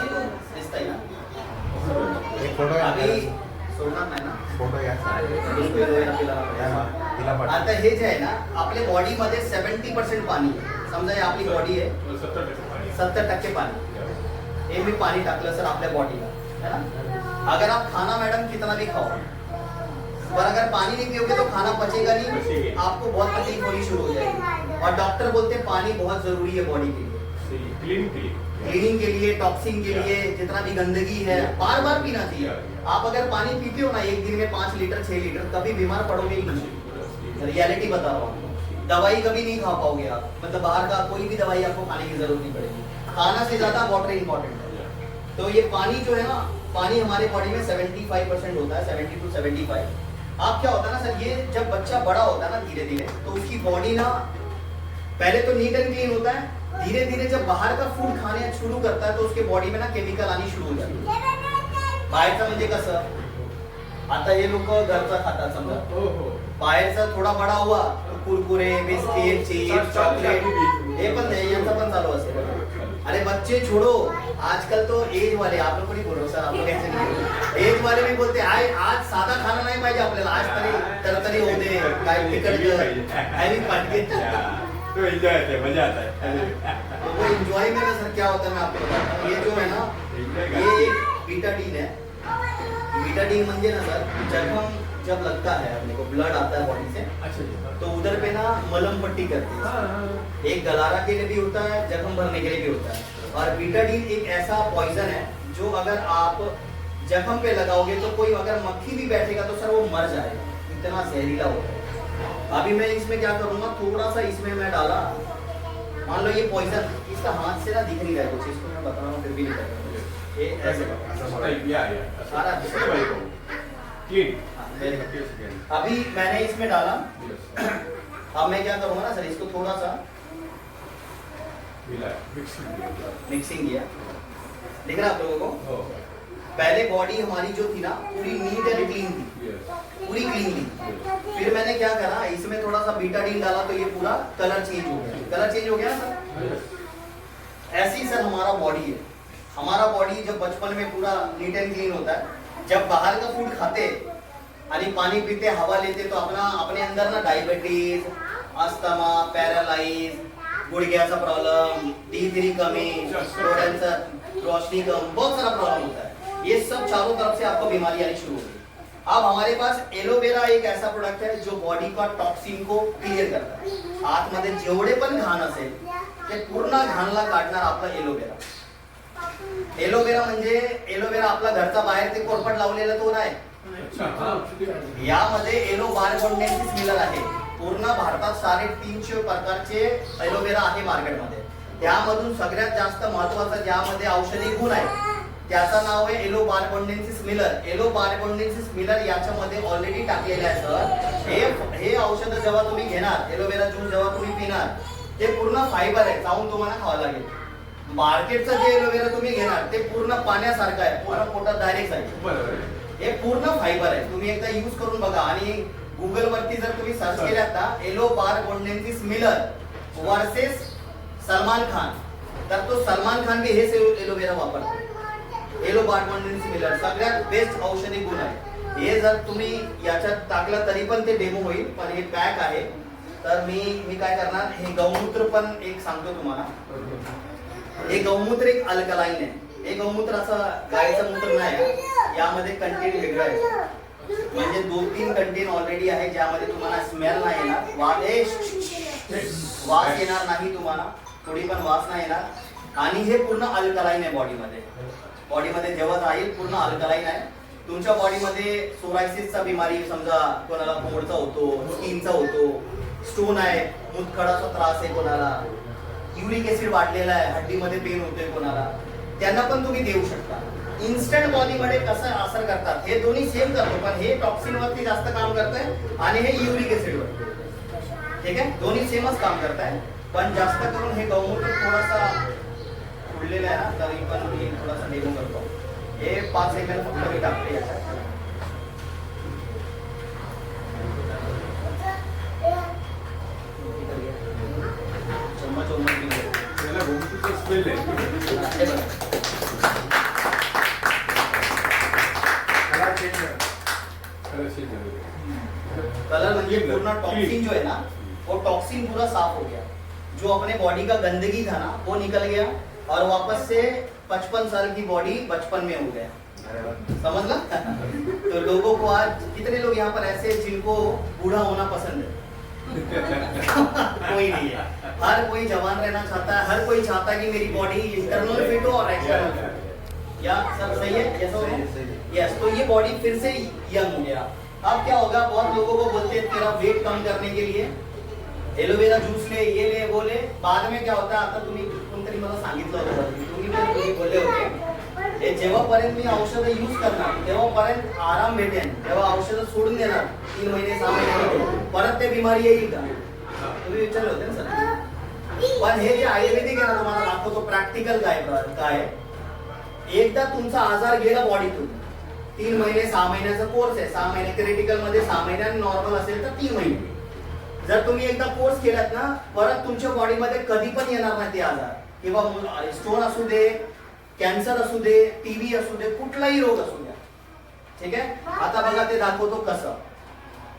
दिसतंय ना? एक फोटो अभी सोडणार नाही ना? फोटो घ्या. आता हे जे आहे ना, आपल्या बॉडी मध्ये 70% पाणी आहे. समजा हे आपली बॉडी आहे, 70% पानी. ये भी पानी टाकलं सर आपल्या बॉडीला, है ना? अगर आप खाना मैडम कितना भी खाओ, पर अगर पानी नहीं पियोगे तो खाना पचेगा नहीं, आपको बहुत तकलीफ होनी शुरू हो जाएगी. और डॉक्टर बोलते हैं पानी बहुत जरूरी है बॉडी के लिए, क्लीनिंग के लिए, टॉक्सिन के लिए. जितना भी गंदगी है बार बार पीना चाहिए. आप अगर पानी पीते हो ना एक दिन में 5 लीटर 6 लीटर, कभी बीमार पड़ोगे ही नहीं. रियलिटी बता रहा हूँ. दवाई कभी नहीं खा पाओगे आप, मतलब बाहर का कोई भी दवाई आपको खाने की जरूरत नहीं पड़ेगी. खाना से ज्यादा वाटर इंपॉर्टेंट है. तो ये पानी जो है ना, पानी हमारे बॉडी में 75% होता है, 70 to 75. आप क्या होता है ना सर, ये जब बच्चा बड़ा होता है ना धीरे धीरे, तो उसकी बॉडी ना पहले तो नीट एंड क्लीन होता है, धीरे धीरे जब बाहर का फूड खाने शुरू करता है तो उसके बॉडी में ना केमिकल आनी शुरू हो जाती है. बाहेरचं म्हणजे कसं, आता हे लोक घरचा खातात समजा, बाहेरचा थोडा बडा हुआ तो कुरकुरे, बिस्किट, चिप्स, चॉकलेट, हे पण यांचा पण चालू असेल. अरे बच्चे छोड़ो, आजकल तो एज वाले, आप लोग को नहीं बोल रहे सर, आप लोग ऐसे नहीं, एज वाले भी बोलते आज साधा खाना नाही पाहिजे आपल्याला, आज तरी होऊ दे, काय तिखट हैवी पाहिजे. तो एंजॉय आता है, मजा आता है. वो एंजॉय में ना सर क्या होता है मैं आपको बताता हूँ. ये जो है ना, ये एक बीटाडीन है. बीटाडीन म्हणजे ना सर, जब लगता है अपने को ब्लड आता है बॉडी से अच्छा जी, हाँ। तो उधर पे ना मलम पट्टी करते हैं। हाँ, हाँ। एक गलारा के लिए भी होता है, जख्म भरने के लिए भी होता है। और बीटाडीन एक ऐसा पॉइजन है जो अगर आप जख्म पे लगाओगे तो कोई अगर मक्खी भी बैठेगा तो सर वो मर जाएगा, इतना जहरीला होता है। अभी मैं इसमें क्या करूंगा, थोड़ा सा इसमें मैं डाला, मान लो ये पॉइजन इसका हाथ से ना दिख नहीं रहा है कुछ, इसको मैं बता रहा हूँ फिर भी नहीं कर रहा हूँ। ये ऐसे सारा क्लीन। हाँ, very good। अभी मैंने इसमें डाला, अब मैं क्या करूंगा ना सर, इसको थोड़ा सा मिक्सिंग किया, दिख रहा है आप लोगों को। पहले बॉडी हमारी जो थी ना पूरी नीट एंड क्लीन थी, पूरी क्लीन थी। फिर मैंने क्या करा, इसमें थोड़ा सा बीटाडीन डाला तो ये पूरा कलर चेंज हो गया। कलर चेंज हो गया ना सर। ऐसी सर हमारा बॉडी है। हमारा बॉडी जब बचपन में पूरा नीट एंड क्लीन होता है, जब बाहर का फूड खाते यानी पानी पीते, हवा लेते, तो अपने अंदर ना डायबिटीज, अस्थमा, पैरालाइज, गुड़घ्याचा प्रॉब्लम, D3 कमी, कैंसर, रोशनी कम, बहुत सारा प्रॉब्लम होता है। ये सब चारों तरफ से आपको बीमारी आनी शुरू होगी। अब हमारे पास एलोवेरा एक ऐसा प्रोडक्ट है जो बॉडी का टॉक्सिन को क्लियर करता है। आतमध्ये जेवढे पण घाण असेल ते पूर्ण घाणला काढणार आपला एलोवेरा। एलोवेरा म्हणजे एलोवेरा आपला घरचा बाहेर ते कोरफड लावलेला तो नाही, यामध्ये एलो बारबोंडेन्सिस मिलर आहे। पूर्ण भारतात 350 प्रकारचे एलोवेरा आहे मार्केटमध्ये। त्यामधून सगळ्यात जास्त महत्त्वाचं ज्यामध्ये औषधी गुण आहे त्याचं नाव आहे yellow barbadensis Miller. Yellow barbadensis Miller याच्यामध्ये ऑलरेडी टाकलेलं आहे सर। हे औषध जेव्हा तुम्ही घेणार, एलोवेरा ज्यूस जेव्हा तुम्ही पिणार, ते पूर्ण फायबर आहे, चावून तुम्हाला खावं लागेल। मार्केटचं जे एलोवेरा तुम्ही घेणार ते पूर्ण पाण्यासारखं आहे, पूर्ण पोटात डायरेक्ट जाईल। हे पूर्ण फायबर आहे, तुम्ही एकदा यूज करून बघा। आणि गुगल वरती जर तुम्ही सर्च केलात ना aloe barbadensis Miller versus Salman Khan, तर तो सलमान खान भी हेच एलोवेरा वापरतो। एलो बारबोंडेन्सिस मिलर सगळ्यात बेस्ट औषधी गुण आहे। हे जर तुम्ही याच्यात टाकलं तरी पण ते डेमो होईल, पण हे पॅक आहे। तर मी काय करणार, हे गौमूत्र पण एक सांगतो तुम्हाला। हे गौमूत्र एक अल्कलाइन आहे। हे गौमूत्र असं गायचं मूत्र नाही, यामध्ये कंटेंट वेगळं आहे। म्हणजे 2-3 कंटेंट ऑलरेडी आहे ज्यामध्ये तुम्हाला स्मेल नाही येणार, वास येणार नाही, तुम्हाला थोडी पण वास नाही येणार। आणि हे पूर्ण अल्कलाइन आहे बॉडीमध्ये जेव्हा जाईल पूर्ण अल्कलाइन आहे। तुमच्या बॉडीमध्ये सोरायसिसचा बिमारी समजा कोणाला पोटचा होतो, स्किनचा होतो, स्टोन आहे, मूतखडाचा त्रास आहे कोणाला, युरिक ऍसिड वाढलेला आहे, हड्डीमध्ये पेन होतोय कोणाला, त्यांना पण तुम्ही देऊ शकता। इन्स्टंट बॉडीमध्ये कसं असर करतात, हे दोन्ही सेम करतो, पण हे टॉक्सिन वरती जास्त काम करतंय आणि हे युरिक ऍसिड वर। ठीक आहे, दोन्ही सेमच काम करताय, पण जास्त करून हे गौमूत्र थोडासा उडलेला आहे ना, तरी पण मी थोडासा डेमो करतो। हे 5 ml फक्त मी टाकते याच्यात। कलर म्हणजे पूर्ण टॉक्सिन जो है ना वो टॉक्सिन पूरा साफ हो गया। जो अपने बॉडी का गंदगी था ना वो निकल गया और वापस से 55 साल की बॉडी बचपन में हो गया। समझ ला? तो लोगों को आज कितने लोग यहाँ पर ऐसे जिनको बूढ़ा होना पसंद है? कोई नहीं है। हर कोई जवान रहना चाहता है, हर कोई चाहता है कि मेरी बॉडी इंटरनल फिट हो और एक्सटर्नल फिट हो। या सब सही है? ऐसा हो? यस, तो ये बॉडी फिर से यंग हो गया। अब क्या होगा, बहुत लोगों को बोलते हैं तेरा वेट कम करने के लिए एलोवेरा जूस ले, ये ले, वो ले। बाद में क्या होता है, आता तुम्ही कोणतरी मला सांगितलं होतं, तुम्ही बोलले होते हे जेव्हापर्यंत मी औषधं यूज करणार तेव्हापर्यंत आराम भेटेल, तेव्हा औषधं सोडून देणार 3 महिने 6 महिने परत ते बिमारी येईल का? तुम्ही विचारले होते ना सर। पण हे जे आयुर्वेदिक आहे ना, तुम्हाला दाखवतो प्रॅक्टिकल काय। एकदा तुमचा आजार गेला बॉडीतून, 3 महिने 6 महिन्याचा कोर्स आहे, 6 महिने क्रिटिकल मध्ये, 6 महिन्यात नॉर्मल असेल तर 3 महिने। जर तुम्ही एकदा कोर्स केलात ना, परत तुमच्या बॉडीमध्ये कधी पण येणार नाही ते आजार, किंवा स्टोन असू दे, कॅन्सर असू दे, टीबी असू दे, कुठलाही रोग असू द्या। ठीक आहे, आता बघा ते दाखवतो कसं।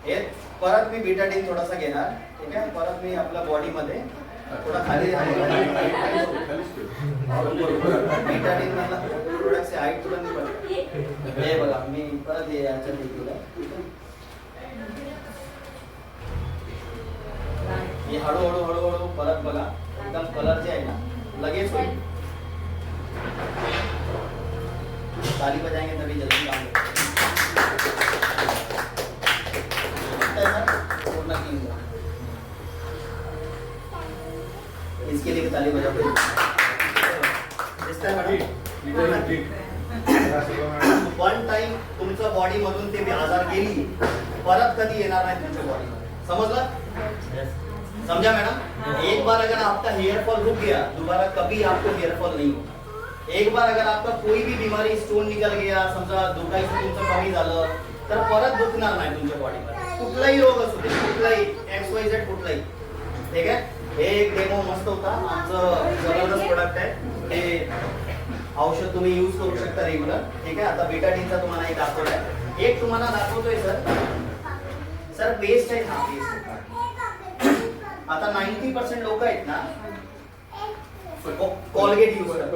हे परत मी बीटाडीन थोडासा घेणार। ठीक आहे, परत मी आपल्या बॉडीमध्ये थोडा खाली बीटाडीन मला प्रोडक्टचे हाईट तुला नाही बघा। हे बघा मी परत हे याच्यात केलं। हे हळूहळू हळूहळू परत बघा, एकदम कलर जे आहे ना लगेच होईल. ताली बजाएंगे तभी जल्दी काम पूर्ण की इसके लिए ताली बजा दो. वन टाइम तुमच्या बॉडी मधून ते आजार गेली, परत कधी येणार नाही तुमच्या बॉडी. समजलं? समझा मैडम? एक बार अगर आपका हेयर फॉल रुक गया, दोबारा कभी आपको हेयर फॉल नहीं होगा. एक बार अगर आपका कोई भी बीमारी स्टोन निकल गया, समजा दुखायचं तुमचं कमी झालं, तर परत दुखणार नाही तुमच्या बॉडीमध्ये. कुठलाही रोग असू दे, कुठलाही XYZ कुठलाही. ठीक आहे? हे एक डेमो मस्त होता. आमचं जबरदस्त प्रोडक्ट आहे. हे औषध तुम्ही यूज करू शकता रेग्युलर. ठीक आहे? आता बेटाडीनचा तुम्हाला एक दाखवलाय. एक तुम्हाला दाखवतोय सर पेस्ट आहे. हा पेस्ट. आता 90% लोक आहेत ना कॉलगेट यूज करतात.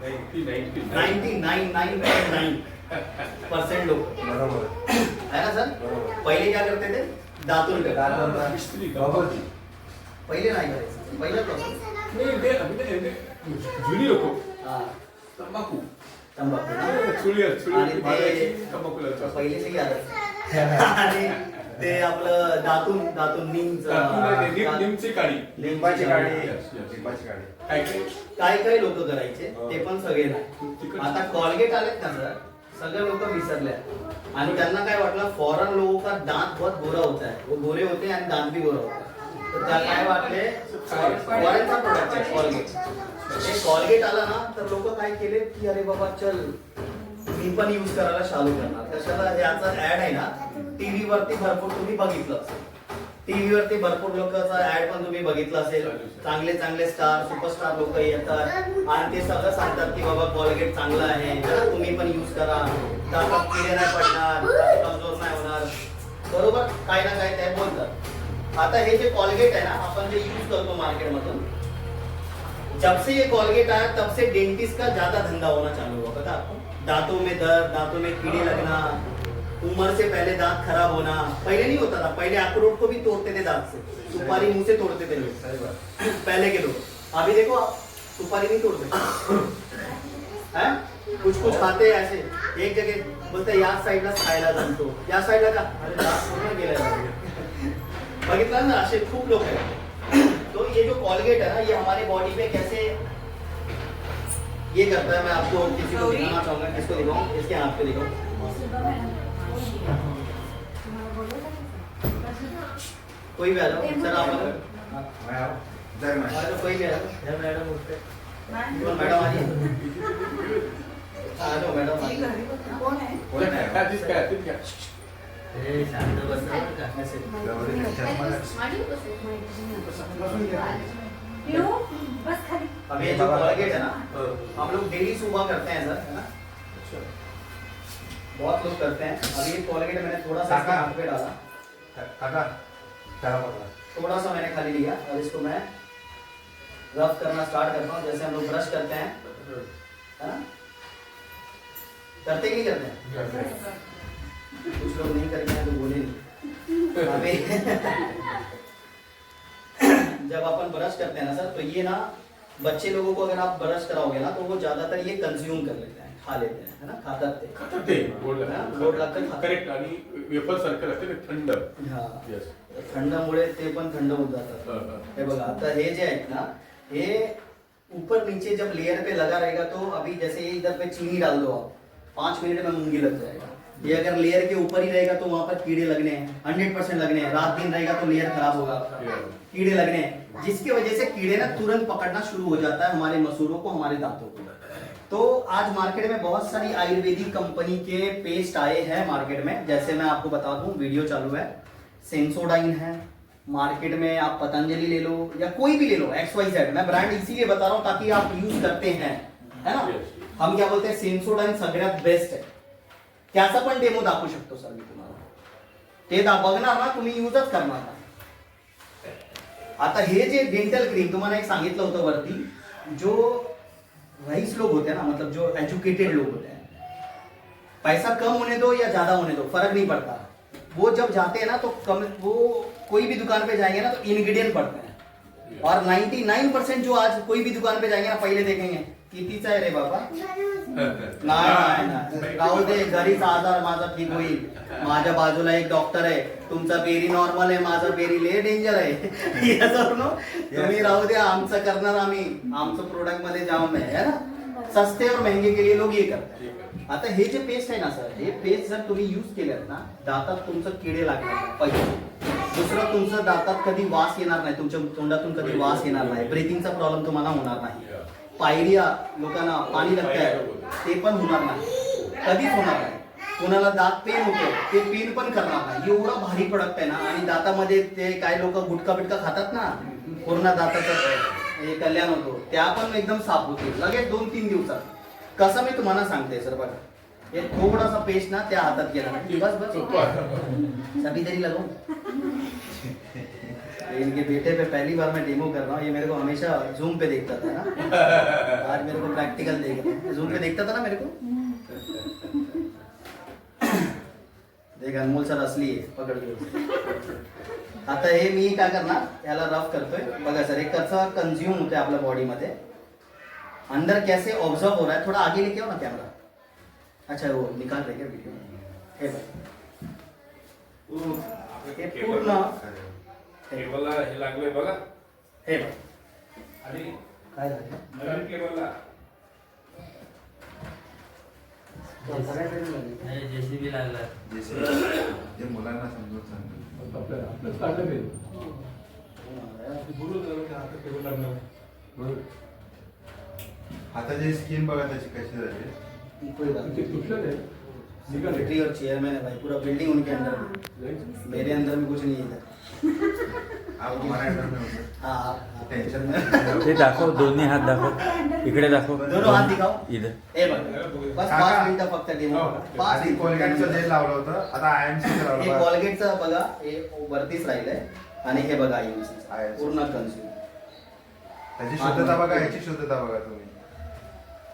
99.9% लोक है ना सर. पहिले क्या करते थे? दातून करते. पहिले नाही करायचं. पहिलं जुनी लोक हा तंबाखू तंबाखू आणि पहिले ते आलं. आणि ते आपलं दातून निमची काळी, लिंबाची काढी, Yes, yes. लिंबाची काढी. काही लोक करायचे, ते पण सगळे नाही. आता कॉलगेट आलेत ना सर, सगळे लोक विसरले आणि त्यांना काय वाटलं फॉरेन लोगों का दांत बहुत गोरा होता है, वो गोरे होते हैं आणि दांत भी गोरा होता है. तर त्या काय वाटले फॉरेनचा प्रोडक्ट आहे कॉलगेट. हे कॉलगेट आला ना तर लोक काय केले की अरे बाबा चल मी पण यूज करायला चालू करणार. कशाला? याचा ऍड आहे ना टीव्ही वरती भरपूर तुम्ही बघितलं असेल. टीव्ही वरती भरपूर लोकांचा ऍड पण तुम्ही बघितलं असेल. चांगले चांगले स्टार सुपरस्टार लोक येतात आणि ते सगळं सांगतात की बाबा कॉलगेट चांगलं आहे, तुम्ही पण यूज करा, दातात किडे नाही पडणार, दात कमजोर नाही होणार. बरोबर? काही ना काही ते बोलतात. आता हे जे कॉलगेट आहे ना आपण जे यूज करतो मार्केट मधून, जब से ये कॉलगेट आया तब से डेंटिस्ट का ज्यादा धंधा होना चालू हुआ. पता आपको? दांतों में दर्द, दांतों में कीड़े लगना, उम्र से पहले दांत खराब होना. पहले नहीं होता था. पहले अखरोट को भी तोड़ते थे दांत से, सुपारी मुंह से तोड़ते थे लोग पहले के लोग. अभी देखो आप सुपारी नहीं तोड़ते हैं, कुछ खाते हैं ऐसे. एक जगह बोलते या साईडला खायला जमतो, या साईडला का अरे दांत पूर्ण गेला. बघितलं ना असे खूप लोक आहेत. तो ये जो कॉलगेट है ना ये हमारे बॉडी पे कैसे ये करता है, मैं आपको किसी को दिखाना चाहूंगा. किसको दिखाऊं? इसके हाथ पे दिखाऊं. कोई भी आ जाओ सर. आप मैं आओ. जय माता. आ जाओ, कोई भी आ जाओ. मैडम उठते. मैडम आ जाइए. आ जाओ मैडम. कोण आहे? कोण आहे? शांत बसा का ऐसे. बस खाली. अब ये जो कॉलगेट है ना हम लोग डेली सुबह करते हैं सर, है ना. बहुत लोग करते हैं. अब ये कॉलगेट मैंने थोड़ा सा इसके हाथ पे डाला, काका चला पकड़ा. थोड़ा सा मैंने खाली लिया और इसको मैं रफ करना स्टार्ट करता हूँ. जैसे हम लोग ब्रश करते हैं, है ना. करते कि नहीं करते हैं? कुछ लोग नहीं करते हैं तो बोले नहीं. अभी जब अपन ब्रश करते हैं ना सर, तो ये ना बच्चे लोगों को अगर आप ब्रश कराओगे ना तो वो ज्यादातर ये कंज्यूम कर लेते हैं, खा लेते हैं, है ना. खातात ते गोड लागतं. करेक्ट. आणि वेफर सारखं असते थंड. हा Yes. थंडामुळे ते पण थंड होत जातात. हे बघा आता हे जे आहेत ना हे ऊपर नीचे जब लेयर पे लगा रहेगा तो अभी जैसे ये इधर पे चीनी डाल दो आप, 5 मिनट में मूंगी लग जाएगा. ये अगर लेयर के ऊपर ही रहेगा तो वहां पर कीड़े लगने हैं, 100% लगने हैं. रात दिन रहेगा तो लेयर खराब होगा, कीड़े लगने हैं, जिसकी वजह से कीड़े ना तुरंत पकड़ना शुरू हो जाता है हमारे मसूरों को, हमारे दांतों को. तो आज मार्केट में बहुत सारी आयुर्वेदिक कंपनी के पेस्ट आए हैं मार्केट में. जैसे मैं आपको बता दूं, वीडियो चालू है. सेंसोडाइन है मार्केट में, आप पतंजलि ले लो या कोई भी ले लो, XYZ. मैं ब्रांड इसीलिए बता रहा हूं ताकि आप यूज करते हैं, है ना. हम क्या बोलते हैं सेंसोडाइन सगळ्यात बेस्ट आहे. त्याचा पण डेमो दाखवू शकतो सर मी तुम्हाला. ते बघणार ना तुम्ही यूजच करणार ना. आता हे जे डेंटल क्रीम तुम्हाला एक सांगितलं होतं वरती, जो रईस लोग होते हैं ना, मतलब जो एजुकेटेड लोग होते हैं, पैसा कम होने दो या ज्यादा होने दो फर्क नहीं पड़ता, वो जब जाते हैं ना तो वो कोई भी दुकान पे जाएंगे ना तो इंग्रेडिएंट पढ़ते हैं, और 99% जो आज कोई भी दुकान पे जाएंगे ना पहिले देखेंगे कितीचा आहे रे बाबा, नाही राहू दे, घरीच आजार माझा ठीक होईल, माझ्या बाजूला एक डॉक्टर आहे, तुमचा बेरी नॉर्मल आहे, माझा बेरी लय डेंजर आहे याच्यावरून तुम्ही राहू द्या, आमचं करणार आम्ही, आमचं प्रोडक्ट मध्ये जाऊन नाही है ना, सस्ते और महंगे के लिए लोग ये करतात. आता हे जे पेस्ट आहे ना सर, हे पेस्ट जर तुम्ही यूज केल्यात ना दातात तुमचं किडे लागणार नाही पहिलं. दुसरं तुमचं दातात कधी वास येणार नाही, तुमच्या तोंडातून कधी वास येणार नाही, ब्रेथिंगचा प्रॉब्लेम तुम्हाला होणार नाही, पायरिया लोकांना पाणी लागतंय ते पण होणार नाही, कधीच होणार नाही. कोणाला दात पेन होतो ते पेन पण करणार नाही. एवढा भारी प्रोडक्ट आहे ना. आणि दातामध्ये ते काय लोक गुटखा बिटका खातात ना, पूर्ण दाताचं हे कल्याण होतो, त्या पण एकदम साफ होतील लगेच 2-3 दिवसात. कसं मी तुम्हाला सांगते सर बघा, हे थोडासा पेस्ट ना त्या हातात गेला बस बस सभी तरी लगो. इनके बेटे पे पहली बार मैं डेमो कर रहा हूँ, ये मेरे को हमेशा जूम पे देखता था ना, आज मेरे को प्रैक्टिकल देख जूम पे देखता था ना मेरे को. देख अनमोल सर असली आहे, पकड घेऊ. आता हे मी काय करणार, याला रफ करतोय बघा सर, हे कसं कंझ्युम होतंय आपल्या बॉडीमध्ये, अंदर कैसे ऑब्जर्व हो रहा है. थोड़ा आगे लेके आओ ना कैमरा. अच्छा वो निकाल रहे क्या वीडियो, हे पूर्ण केबलला हे लागलंय बघा, हे आणि काय झालं नवीन केबलला जेसीबी लागला. जे मुलांना समजून सांगतो आपलं स्टार्टअप आहे. बोलू जरा की आता केबल लागणार बरोबर. हाताची स्किन बघा त्याची कशी झाली. कोई बात ते तुटलं आहे निघाले. सेक्रेटरी और चेयरमैन है भाई, पूरा बिल्डिंग उनके अंदर में, मेरे अंदर में कुछ नहीं है इधर. आप हमारा अंडर में होते. हाँ टेंशन नाही. ते दाखव, दोन्ही हात दाखव, इकडे दाखव, दोनों हाथ दिखाओ. इधर. हे बघ बस 5 मिनिटं फक्त डेमो. 5 आधी कोलगेटचं जे लावलं होतं, आता IMC चं हे लावलं. कॉलगेटचं बघा, हे वरतीच राहिलंय, आणि हे बघा IMC पूर्ण कंझ्युम. त्याची शुद्धता बघा, याची शुद्धता बघा तुम्ही.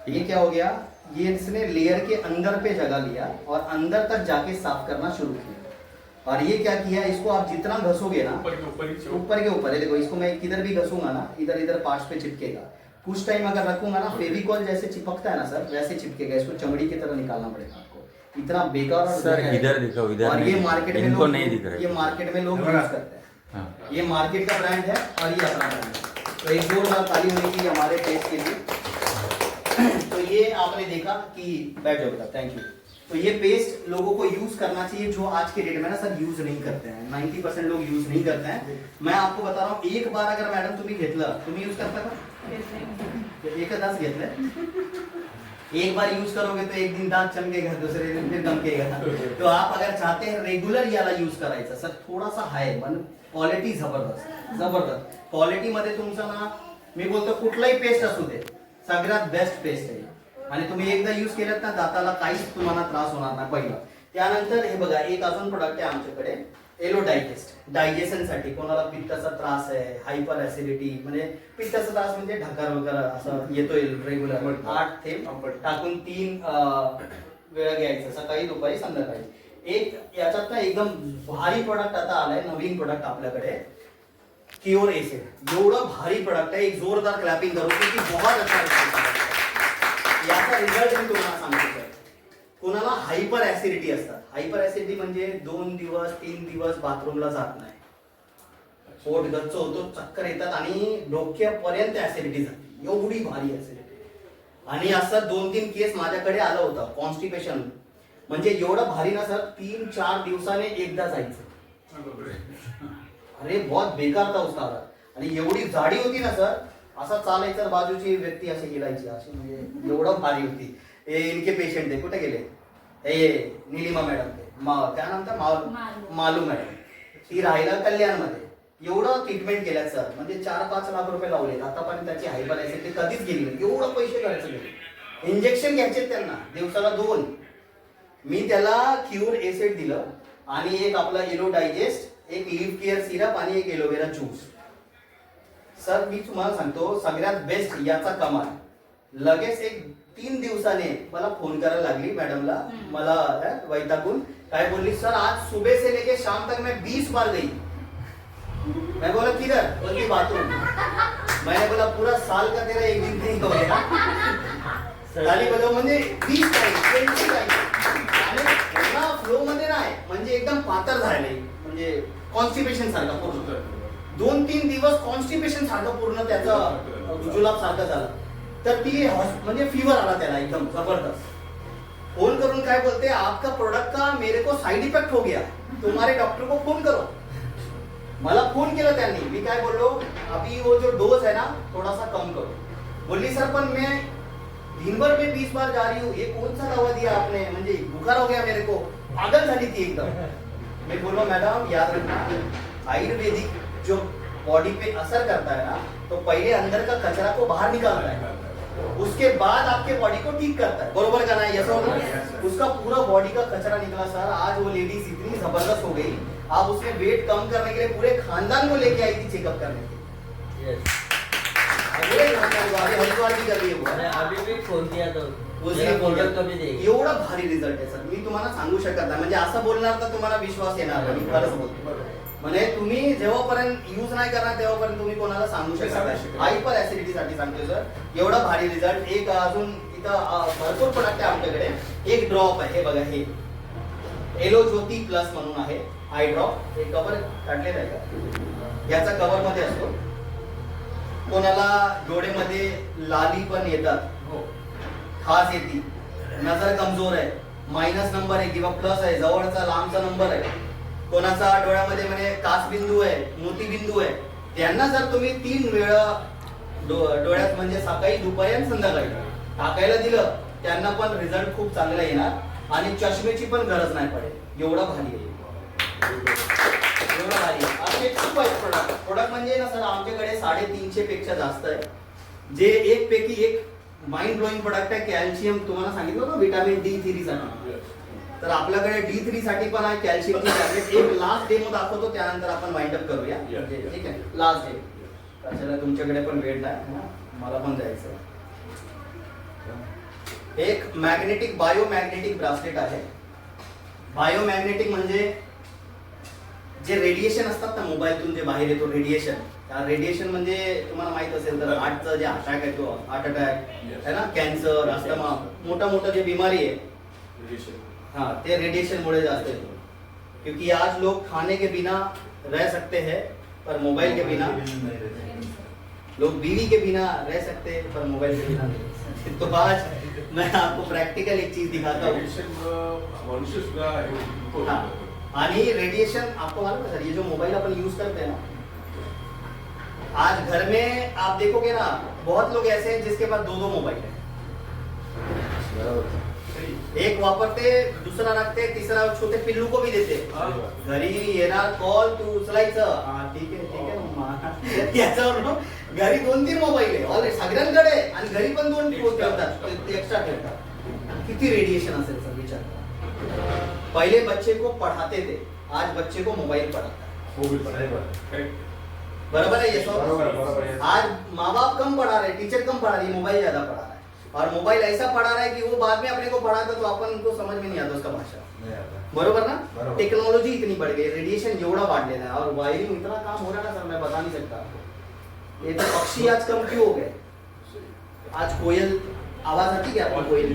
ये क्या हो गया, ये इसने लेयर के अंदर पे जगह लिया और अंदर तक जाके साफ करना शुरू किया. और ये क्या किया, इसको आप जितना घसोगे ना ऊपर के ऊपर के ऊपर, ये देखो इसको मैं किधर भी घसूंगा ना इधर इधर पार्ट्स पे चिपकेगा. कुछ टाइम अगर रखूंगा ना, फेविकॉल जैसे चिपकता है ना सर, वैसे चिपकेगा. इसको चमड़ी की तरह निकालना पड़ेगा आपको. इतना बेकार और सर बेकार है. इधर दिखाओ, इधर और ये नहीं. मार्केट में इनको लोग नहीं दिख रहा है. ये मार्केट में लोग बघा. यूज करते हैं. हाँ. ये मार्केट का ब्रांड है और ये अपना ब्रांड है. तो एक जोरदार ताली होनी चाहिए हमारे पेज के लिए. तो ये आपने देखा कि बैठ जाओ बेटा, थैंक यू. तो ये पेस्ट लोगों को यूज करना चाहिए जो आज के डेट में ना सर यूज नहीं करते हैं. 90% लोग यूज नहीं करते हैं. मैं आपको बता रहा हूँ, एक बार अगर मॅडम तुम्ही घेतलं, तुम्ही यूज करता का? एकदाच घेतलंय. एक बार यूज करोगे तो एक दिन दांत चमकेगा, दूसरे दिन फिर दमकेगा. तो आप अगर चाहते हैं रेगुलर याला यूज करायचं सर, थोडासा हाय पण क्वालिटी जबरदस्त क्वालिटी मध्ये तुमचं ना, मी बोलतो कुठलाही पेस्ट असू दे, सगळ्यात बेस्ट पेस्ट आहे. आणि तुम्ही एकदा यूज केलं ना, दाताला काहीच तुम्हाला त्रास होणार नाही पहिला. त्यानंतर हे बघा, एक अजून प्रोडक्ट आहे आमच्याकडे, एलो डायजेस्ट. डायजेशन साठी कोणाला पित्ताचा त्रास आहे, हायपर ऍसिडिटी, म्हणजे पित्ताचा त्रास म्हणजे ढकार वगैरे असं येतोय रेग्युलर, 8 थेंब टाकून 3 वेळा घ्यायचं, सकाळी दुपारी संध्याकाळी. एक याच्यात ना एकदम भारी प्रोडक्ट आता आलाय, नवीन प्रोडक्ट आपल्याकडे, क्योर एसिड. एवढं भारी प्रोडक्ट आहे, एक जोरदार क्लॅपिंग करू की बहुत अच्छा रिझल्ट आहे. याचा रिझल्ट मी तुम्हाला सांगतो सर. कोणाला हायपर ऍसिडिटी असतात, हायपर ऍसिडिटी म्हणजे 2 दिवस 3 दिवस बाथरूमला जात नाही, पोट गच्च होतो, चक्कर येतात आणि डोक्यापर्यंत ऍसिडिटी जाते, एवढी भारी ऍसिडिटी. आणि असं 2-3 केस माझ्याकडे आलं होतं, कॉन्स्टिपेशन. म्हणजे एवढं भारी ना सर, 3-4 दिवसाने एकदा जायचं. अरे बहुत बेकार था उसका. आणि एवढी जाडी होती ना सर, असा चालायचं, बाजूची व्यक्ती अशी हिलायची, अशी म्हणजे एवढं भारी होती. हे इनके पेशंट आहे, कुठे गेले, हे निलिमा मॅडम, काय नाम, मालू मॅडम, ती राहिला कल्याणमध्ये. एवढं ट्रीटमेंट केल्यात सर, म्हणजे 4-5 लाख रुपये लावले. आतापर्यंत त्याची हायपर ऍसिडिटी कधीच गेली नाही. एवढं पैसे खर्च केले. इंजेक्शन घ्यायचे त्यांना दिवसाला 2. मी त्याला क्यूर एसिड दिलं आणि एक आपला एलो डायजेस्ट, एक लिव्ह केअर सिरप आणि एक एलोवेरा ज्यूस. सर मी तुम्हाला सांगतो, सगळ्यात बेस्ट याचा कमाल. लगेच एक 3 दिवसाने मला फोन करायला लागली मॅडमला, मला वैतागून काय बोली सर आज सुबह से लेके शाम तक मैं 20 बार गई। मैं बोला किधर? बोलती बाथरूम। मैंने बोला पूरा साल का तेरा एक दिन नहीं हो गया खाली बजाव म्हणजे 20 टाइम 20 टाइम आणि पुन्हा फ्लो मध्ये नाही म्हणजे एकदम पातळ झाले म्हणजे कॉन्स्टिपेशन सारखा पूर्ण 2-3 दिवस कॉन्स्टिपेशन सारखं पूर्ण त्याचं जुलाब सारखं झालं तर ती म्हणजे फीवर आला त्याला एकदम जबरदस्त फोन करून काय बोलते आपका प्रोडक्ट का मेरे को साइड इफेक्ट हो गया तुम्हारे डॉक्टर को फोन करो मला फोन केला त्यांनी मी काय बोललो अभी वो जो डोज है ना थोड़ा सा कम करो बोली सर पण मैं दिन भर में 20 बार जा रही हूँ ये कौन सा दवा दिया आपने म्हणजे बुखार हो गया मेरे को पागल झाली थी एकदम मैं बोलो मैडम याद रखना आयुर्वेदिक जो बॉडी पे असर करता है ना तो पहले अंदर का कचरा को बाहर निकालता है उसके बाद आपके बॉडी को ठीक करता है बरोबर का ना ऐसा होगा उसका पूरा बॉडी का कचरा निकला सर आज वो लेडीज इतनी जबरदस्त हो गई आप उसने वेट कम करने के लिए पूरे खानदान को लेके आई थी चेकअप करने के लिए हरिद्वार भी कर रही है मैंने अभी भी फोन किया तो उसने प्रोडक्ट कभी देगी एवढा भारी रिझल्ट आहे सर मी तुम्हाला सांगू शकत नाही म्हणजे असं बोलणार तर तुम्हाला विश्वास येणार नाही मी खरंच बोलतो म्हणजे तुम्ही जेव्हापर्यंत यूज नाही करणार तेव्हापर्यंत तुम्ही कोणाला सांगू शकत नाही हायपर ऍसिडिटी साठी सांगतोय सर एवढा भारी रिझल्ट एक अजून इथं भरपूर प्रोडक्ट आहे आमच्याकडे एक ड्रॉप आहे हे बघा हे एलो ज्योती प्लस म्हणून आहे आय ड्रॉप हे कव्हर काढलेलं आहे का याचा कव्हर मध्ये असतो कोणाला डोळ्यामध्ये लाली पण येतात खास येते नजर कमजोर आहे मायनस नंबर आहे किंवा प्लस आहे जवळचा लांबचा नंबर आहे कोणाचा डोळ्यामध्ये म्हणजे कासबिंदू आहे मोतीबिंदू आहे त्यांना जर तुम्ही 3 वेळा डोळ्यात म्हणजे सकाळी दुपारी आणि संध्याकाळी टाकायला दिलं त्यांना पण रिझल्ट खूप चांगला येणार आणि चष्मेची पण गरज नाही पडेल एवढा भारी आहे एवढा भारी आहे खूप आहे प्रोडक्ट म्हणजे ना सर आमच्याकडे 350 पेक्षा जास्त आहे जे एक पैकी एक माइंड ब्लोइंग प्रोडक्ट आहे कॅल्शियम तुम्हाला सांगितलं ना विटामिन D3 साठी तर आपल्याकडे D3 साठी पण आहे कॅल्शियमची टॅब्लेट एक लास्ट डेमो दाखवतो त्यानंतर आपण वाइंड अप करूया ठीक आहे लास्ट डे कशाला तुमच्याकडे पण वेळ नाही मला पण जायचं एक मॅग्नेटिक बायोमॅग्नेटिक ब्रासलेट आहे बायोमॅग्नेटिक म्हणजे जे रेडिएशन असतात ना मोबाईलतून जे बाहेर येतो रेडिएशन म्हणजे तुम्हाला माहित असेल तर हार्टचा जे अटॅक येतो हार्ट अटॅक है ना कॅन्सर अस्थमा मोठा जे बिमारी है हाँ ते रेडिएशन मुळे जाते हैं क्योंकि आज लोग खाने के बिना रह सकते हैं पर मोबाइल के बिना लोग बीवी के बिना रह सकते हैं पर मोबाइल के बिना नहीं तो आज मैं आपको प्रैक्टिकल एक चीज दिखाता हूँ मनुष्य सुद्धा हे हाँ आणि रेडिएशन आपको मालूम है सर ये जो मोबाइल अपन यूज करते हैं ना आज घर में आप देखोगे ना बहुत लोग ऐसे हैं जिसके पास 2 मोबाइल है एक वापरते दूसरा रखते तीसरा छोटे पिल्लू को भी देते घरी येणार कॉल तू उचलायचं हा ठीक आहे याच्यावर घरी 2-3 मोबाईल आहे ऑलरेडी सगळ्यांकडे आणि घरी पण 2 ठेवतात एक्स्ट्रा ठेवतात किती रेडिएशन असेल सर विचार पहले बच्चे को पढ़ाते थे आज बच्चे को मोबाइल पढ़ाता है बराबर है ये सब आज माँ बाप कम पढ़ा रहे टीचर कम पढ़ा रही मोबाइल ज्यादा पढ़ा रहा है और मोबाइल ऐसा पढ़ा रहा है कि वो बाद में अपने को पढ़ाता तो अपन को समझ में नहीं आता उसका भाषा बरोबर ना टेक्नोलॉजी इतनी बढ़ गई रेडिएशन एवढा वाढलेला है और वायरिंग इतना काम हो रहा है ना सर मैं बता नहीं सकता आपको ये तो पक्षी आज कम क्यों हो गए आज कोयल आवाज आती क्या आपको कोयल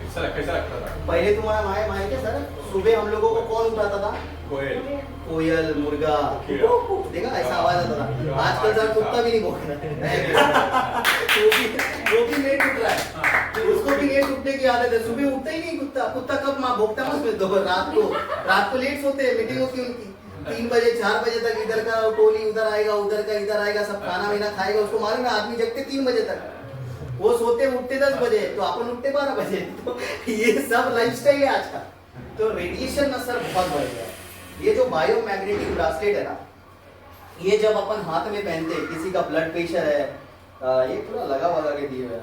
कैसा लगता था पहले तुम्हारा माहिती है सर सुबह हम लोगों को कौन उठाता था कोयल मुर्गा देखा ऐसा आवाज आता था आजकल सर कुत्ता भी नहीं भौंक रहा वो भी लेट उठ रहा है उसको भी लेट उठने की आदत है सुबह उठता ही नहीं कुत्ता कब माँ भौंकता मत रात को लेट सोते हैं मीटिंग होती है उनकी 3 बजे 4 बजे तक इधर का टोली उधर आएगा उधर का इधर आएगा सब खाना वीना खाएगा उसको मालूम है आदमी जगते 3 बजे तक वो सोते उठते 10 बजे तो अपन उठते 12 बजे तो ये सब लाइफस्टाइल है आज का तो रेडिएशन ना सर बहुत बढ़ गया ये जो बायोमैग्नेटिक ब्रासलेट है ना ये जब अपन हाथ में पहनते हैं किसी का ब्लड प्रेशर है ये पूरा लगा के दिए हुए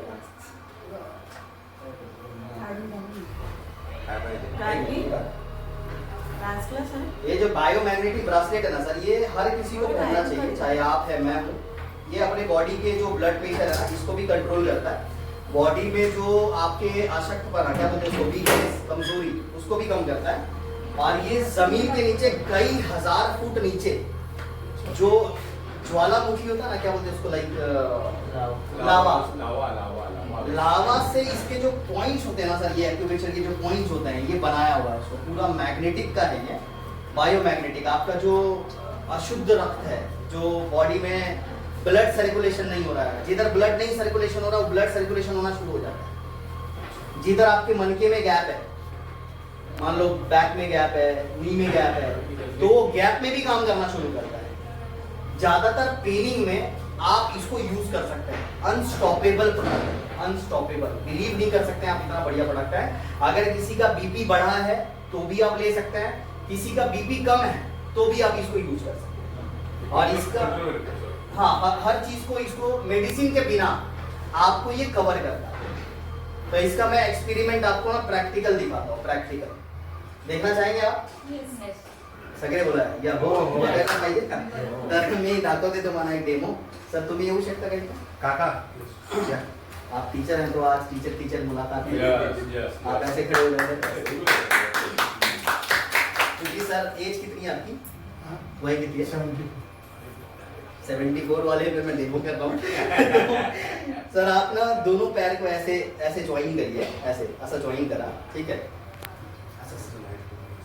ये जो बायोमैग्नेटिक ब्रासलेट है ना सर ये हर किसी को पहनना चाहिए चाहे आप है मैं हूँ ये अपने बॉडी के जो ब्लड प्रेशर है ना इसको भी कंट्रोल करता है बॉडी में जो आपके अशक्तपना क्या बोलते हैं वीकनेस कमजोरी उसको भी कम करता है। और ये जमीन के नीचे कई हजार फुट नीचे जो ज्वालामुखी होता है ना, क्या बोलते हैं उसको, लाइक लावा लावा से इसके जो पॉइंट्स होते हैं ना सर, ये एक्यूप्रेशर के जो पॉइंट्स होते हैं ये बनाया हुआ है, इसको पूरा मैग्नेटिक का है ये, बायोमैग्नेटिक। आपका जो अशुद्ध रक्त है, जो बॉडी में ब्लड सर्कुलेशन नहीं हो रहा है, जिधर ब्लड नहीं सर्कुलेशन हो रहा है वो ब्लड सर्कुलेशन होना शुरू हो जाता है। जिधर आपके मनके में गैप है, मान लो बैक में गैप है, नी में गैप है, तो वो गैप में भी काम करना शुरू करता है। ज्यादातर पेनिंग में आप इसको यूज कर सकते हैं। अनस्टॉपेबल प्रोडक्ट है, अनस्टॉपेबल, बिलीव नहीं कर सकते हैं आप, इतना बढ़िया प्रोडक्ट है। अगर किसी का बीपी बढ़ा है तो भी आप ले सकते हैं, किसी का बीपी कम है तो भी आप इसको यूज कर सकते हैं। और इसका हाँ, हर चीज को इसको मेडिसिन के बिना आपको ये कवर करता है। तो इसका मैं एक्सपेरिमेंट आपको ना प्रैक्टिकल दिखाता हूँ, प्रैक्टिकल देखना चाहेंगे आप? सगळे बोला या हो बघायला पाहिजे का? तर मी दाखवते तुम्हाला एक डेमो। सर तुम्ही येऊ शकता का काका या, आप टीचर हैं तो आज टीचर मुलाकात में Yes. आप ऐसे खड़े हो रहे हैं क्योंकि सर एज कितनी है आपकी? वही कितनी है? 74 वाले पे मैं डेमो कर रहा हूँ। सर आप ना दोनों पैर को ऐसे ऐसे जॉइन करिए, ऐसे ऐसा जॉइन करा, ठीक है?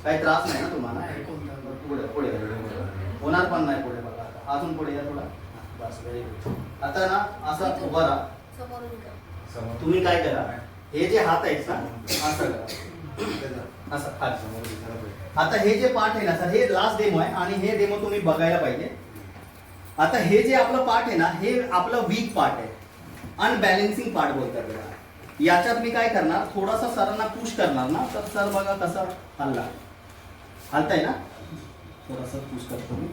काही त्रास नाही ना तुम्हाला? पुढे पुढे होणार पण नाही पुढे बघा, अजून पुढे या थोडा, बस व्हेरी गुड। आता ना असं उभा राहा, तुम्ही काय करा, हे जे हात आहेत ना असं करा, असं हात। आता हे जे पार्ट आहे ना सर, हे लास्ट डेमो आहे आणि हे डेमो तुम्ही बघायला पाहिजे। आता हे जे आपलं पार्ट आहे ना, हे आपलं वीक पार्ट आहे, अनबॅलेन्सिंग पार्ट बोलतात त्याला। याच्यात मी काय करणार, थोडासा सरांना पुश करणार ना, तर सर बघा कसं हल्ला, हलताय ना, थोडासा पुश करतो मी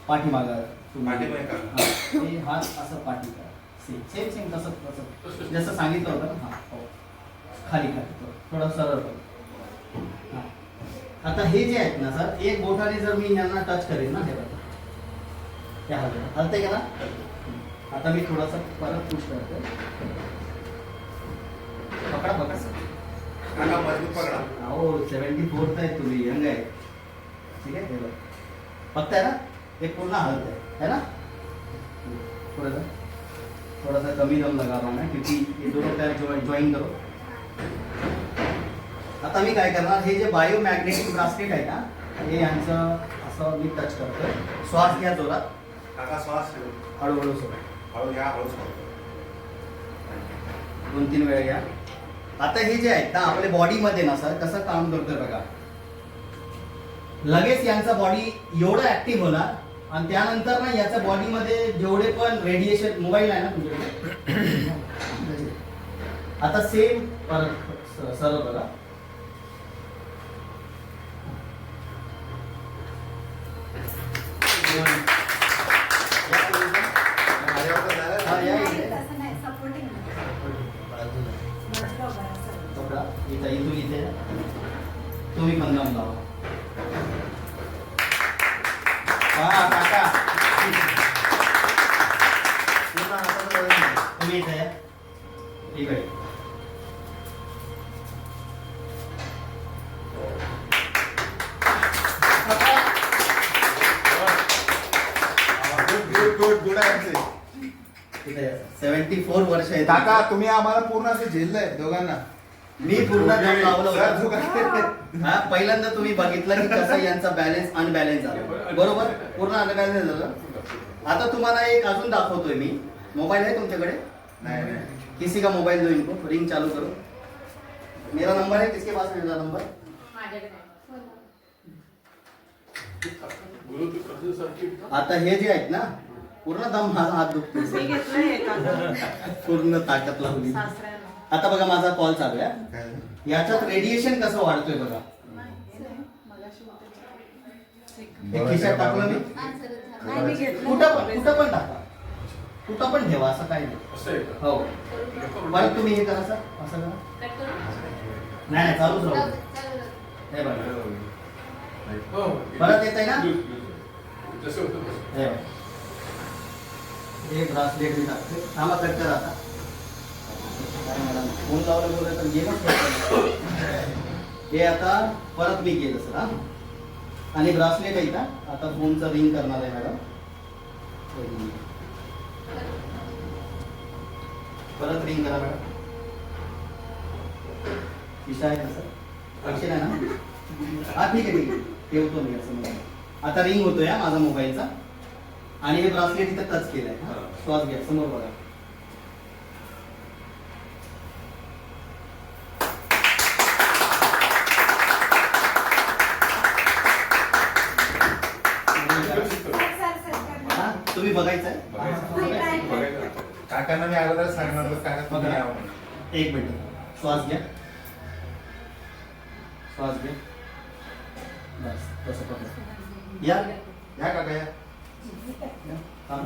पाठीमागा, हे हात असं पाठी करा, सेम सेम तसं जसं सांगितलं होतं ना, हा खाली खाली थोडं सरळ करू। आता हे जे आहेत ना सर, एक बोटाने जर मी यांना टच करेन ना, हे बघा क्या हलतंय का ना? आता मी थोडासा परत पुश करतो, पकडा पकडा काका मजबूत पकडा। हो 74 आहे तुम्ही, यंग आहे, ठीक आहे? फक्त आहे ना एक पूर्ण हलत है ना, थोड़ा सा कमी दम लगा रहा हूँ मैं क्योंकि ये दोनों पैर ज्वाइन करो। आता मी काय करणार, हे जे बायोमॅग्नेटिक ब्रासलेट आहे ना, हे यांचं असं मी टच करतोय। श्वास घ्या जोरात, काका श्वास हळूहळू सोडा, हळू घ्या, हळू सोडा, 2-3 वेळा घ्या। आता हे जे आहेत ना आपल्या बॉडी मध्ये ना सर कसं काम करतोय बघा, लगेच यांचा बॉडी एवढं ऍक्टिव्ह होणार आणि त्यानंतर ना याच्या बॉडीमध्ये जेवढे पण रेडिएशन, मोबाईल आहे ना तुमच्याकडे, आता सेम परत सरळ बघा, हा या इथे कपडा इथून इथे तुम्ही पण दम लावा। हा काका तुम्ही इथे या, ठीक आहे? गुड आहे। 74 वर्ष आहे काका तुम्ही आम्हाला पूर्ण असं झेललंय दोघांना। मी पूर्ण दम लावलं सर, होतं। झुका. हा पहिल्यांदा तुम्ही बघितलं की कसं यांचा बॅलन्स अनबॅलन्स झाला, बरोबर? पूर्ण अनबॅलन्स झालं। आता तुम्हाला एक अजून दाखवतोय मी, मोबाईल है तुमच्याकडे? नहीं नहीं, किसी का मोबाइल दो इनको, रिंग चालू करो। मेरा नंबर है, किसके पास है मेरा नंबर? आता हे जे आहेत ना, पूर्ण दम माझा हात दुखतोय, पूर्ण ताकद लावली। आता बघा माझा कॉल चालू आहे, याच्यात रेडिएशन कसं वाढतोय बघा। हे खिशात टाकलं मी, कुठं पण टाका, कुठं पण ठेवा, असं काही नाही। हो परत तुम्ही हे करा सर, असं करा, नाही चालूच राहू दे। हे बघा परत येत आहे ना, हे ब्रासलेट मी टाकते, थांबा कट करा आता। नाही मॅडम, फोन लावलं बोललं तर गेमच हे आता परत मी केलं सर. हा, आणि ब्रासलेट आहे का आता फोनचं रिंग करणार आहे मॅडम. परत रिंग करा मॅडम. विषय आहे का सर? लक्ष नाही ना? हा ठीक आहे ठीक आहे, ठेवतो मी असं म्हणजे. आता रिंग होतोय हा माझा मोबाईलचा आणि हे ब्रासलेट इथं टच केलंय. श्वास घ्या, समोर बघा. हा, तुम्ही बघायचंय. काकांना मी अगोदर सांगणार होतो, काका तुम्ही या म्हणून. एक मिनिट, श्वास घ्या, श्वास घ्या. बस तसं पकडा. या या काका या. या. हा.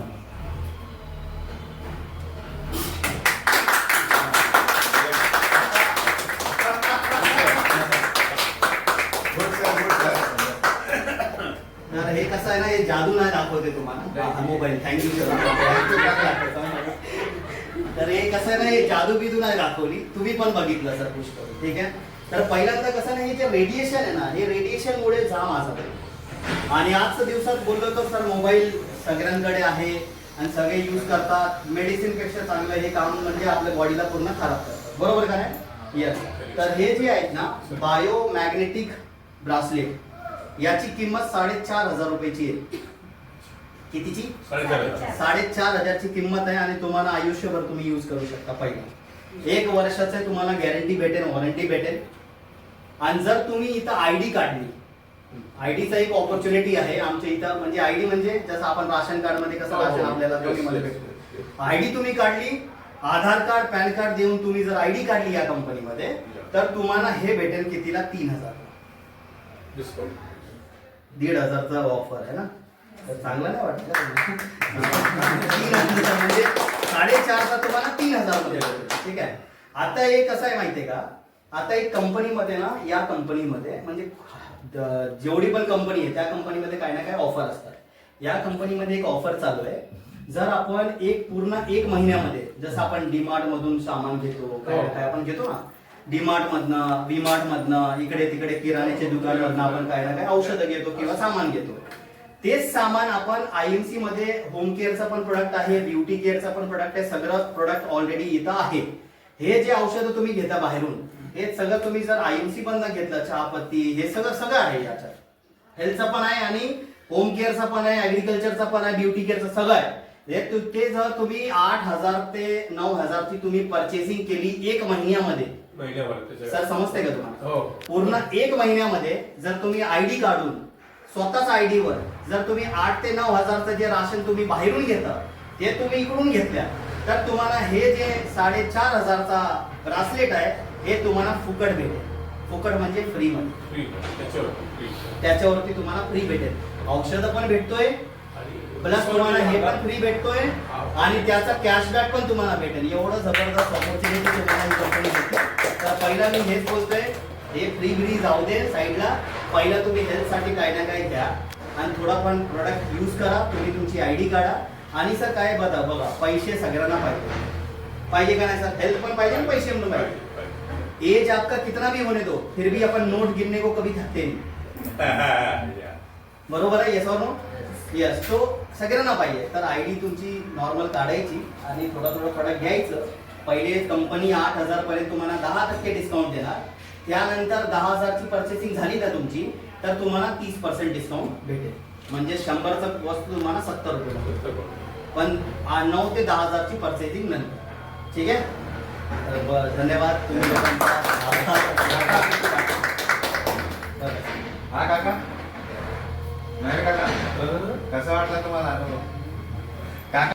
Good sir, good sir. तर हे कसं आहे ना, हे जादू नाही दाखवते तुम्हाला मोबाईल. Thank you sir. तर हे कसं आहे ना, हे जादू बिदू नाही दाखवली, तुम्ही पण बघितलं सर पुष्कळ. ठीक आहे. तर पहिल्यांदा कसं नाही, हे जे रेडिएशन आहे ना, हे रेडिएशनमुळे जाम आजार आहे. आणि आजच्या दिवसात बोललो तर सर मोबाईल सगळ्यांकडे आहे आणि सगळे यूज करतात. मेडिसिन पेक्षा चांगलं हे काम म्हणजे आपल्या बॉडीला पूर्ण खराब करतात. बरोबर का नाही? येस. तर हे जे आहेत ना बायोमॅग्नेटिक ब्रासलेट, याची किंमत 4,500 रुपयाची आहे. कितीची? 4,500ची किंमत आहे. आणि तुम्हाला आयुष्यभर तुम्ही यूज करू शकता. पहिला 1 वर्षाचं तुम्हाला गॅरंटी भेटेल, वॉरंटी भेटेल. आणि जर तुम्ही इथं आयडी काढली, आयडीचा एक ऑपॉर्च्युनिटी आहे आमच्या इथं. म्हणजे आयडी म्हणजे जसं आपण राशन कार्ड मध्ये कसं राशन आपल्याला दोन्हीमध्ये भेटतो. आयडी तुम्ही काढली, आधार कार्ड पॅन कार्ड देऊन तुम्ही जर आयडी काढली या कंपनीमध्ये, तर तुम्हाला हे भेटेल कितीला? 3,000. 1,500चा ऑफर आहे ना, तर चांगलं नाही वाटत का? 3,000 म्हणजे 4,500 तुम्हाला 3,000 मध्ये भेटेल. ठीक आहे. आता हे कसं आहे माहितीये का, आता एक कंपनीमध्ये ना, या कंपनीमध्ये म्हणजे जेवढी पण कंपनी आहे त्या कंपनीमध्ये काही ना काही ऑफर असतात. या कंपनीमध्ये एक ऑफर चालू आहे. जर आपण पूर्ण 1 महिन्यामध्ये, जसं आपण डीमार्ट मधून सामान घेतो, काय आपण घेतो ना, डीमार्ट मधनं, व्हीमार्ट मधनं, इकडे तिकडे किराण्याचे दुकान मधनं आपण काही ना काही औषधं घेतो किंवा सामान घेतो. तेच सामान आपण आयएमसी मध्ये होम केअरचा पण प्रोडक्ट आहे, ब्युटी केअरचा पण प्रोडक्ट आहे. सगळं प्रोडक्ट ऑलरेडी इथं आहे. हे जे औषधं तुम्ही घेता बाहेरून, हे सगळं तुम्ही जर आयएमसी बंद घेतलं, चहापत्ती, हे सगळं आहे याच्यात. हेल्थचं पण आहे आणि होम केअरचा पण आहे, ऍग्रिकल्चरचा पण आहे, ब्युटी केअरचा सगळं आहे. ते जर तुम्ही 8,000 ते 9,000ची तुम्ही परचेसिंग केली 1 महिन्यामध्ये, सर समजते का तुम्हाला? पूर्ण 1 महिन्यामध्ये जर तुम्ही आयडी काढून स्वतःच आयडीवर जर तुम्ही 8 ते 9,000चं जे राशन तुम्ही बाहेरून घेता ते तुम्ही इकडून घेतल्या, तर तुम्हाला हे जे 4,500चा ब्रासलेट आहे हे तुम्हाला फुकट भेटेल. फुकट म्हणजे फ्री मध्ये, त्याच्यावरती तुम्हाला फ्री भेटेल. औषधं पण भेटतोय, प्लस तुम्हाला हे पण फ्री भेटतोय आणि त्याचा कॅशबॅक पण तुम्हाला भेटेल. एवढं जबरदस्त ऑपॉर्च्युनिटी तुम्हाला ही कंपनी देते. तर पहिला मी हेच बोलतोय, हे फ्री जाऊ दे साईडला. पहिला तुम्ही हेल्थसाठी काही ना काही घ्या आणि थोडा पण प्रोडक्ट यूज करा. तुम्ही तुमची आयडी काढा. आणि सर काय बघा, पैसे सगळ्यांना पाहिजे का नाही सर? हेल्थ पण पाहिजे आणि पैसे पण पाहिजे. एज आपका कितना भी होने दो, फिर भी अपन नोट गिनने को कभी थकते नहीं. बरोबर आहे? येस और नो? यस. तो सगळ्यांना पाहिजे. तर आयडी तुमची नॉर्मल काढायची आणि थोडा प्रोडक्ट घ्यायचं. पहिले कंपनी 8,000 पर्यंत तुम्हाला 10% डिस्काउंट देणार. त्यानंतर 10,000ची परचेसिंग झाली का तुमची, तर तुम्हाला 30% डिस्काउंट भेटेल. म्हणजे 100चं वस्तू तुम्हाला 70 रुपये, पण 9 ते 10,000ची परचेसिंग नंतर. ठीक आहे. तर धन्यवाद तुम्ही लोकांचा. हा काका, नाही काका, कसं वाटलं तुम्हाला अनुभव? काका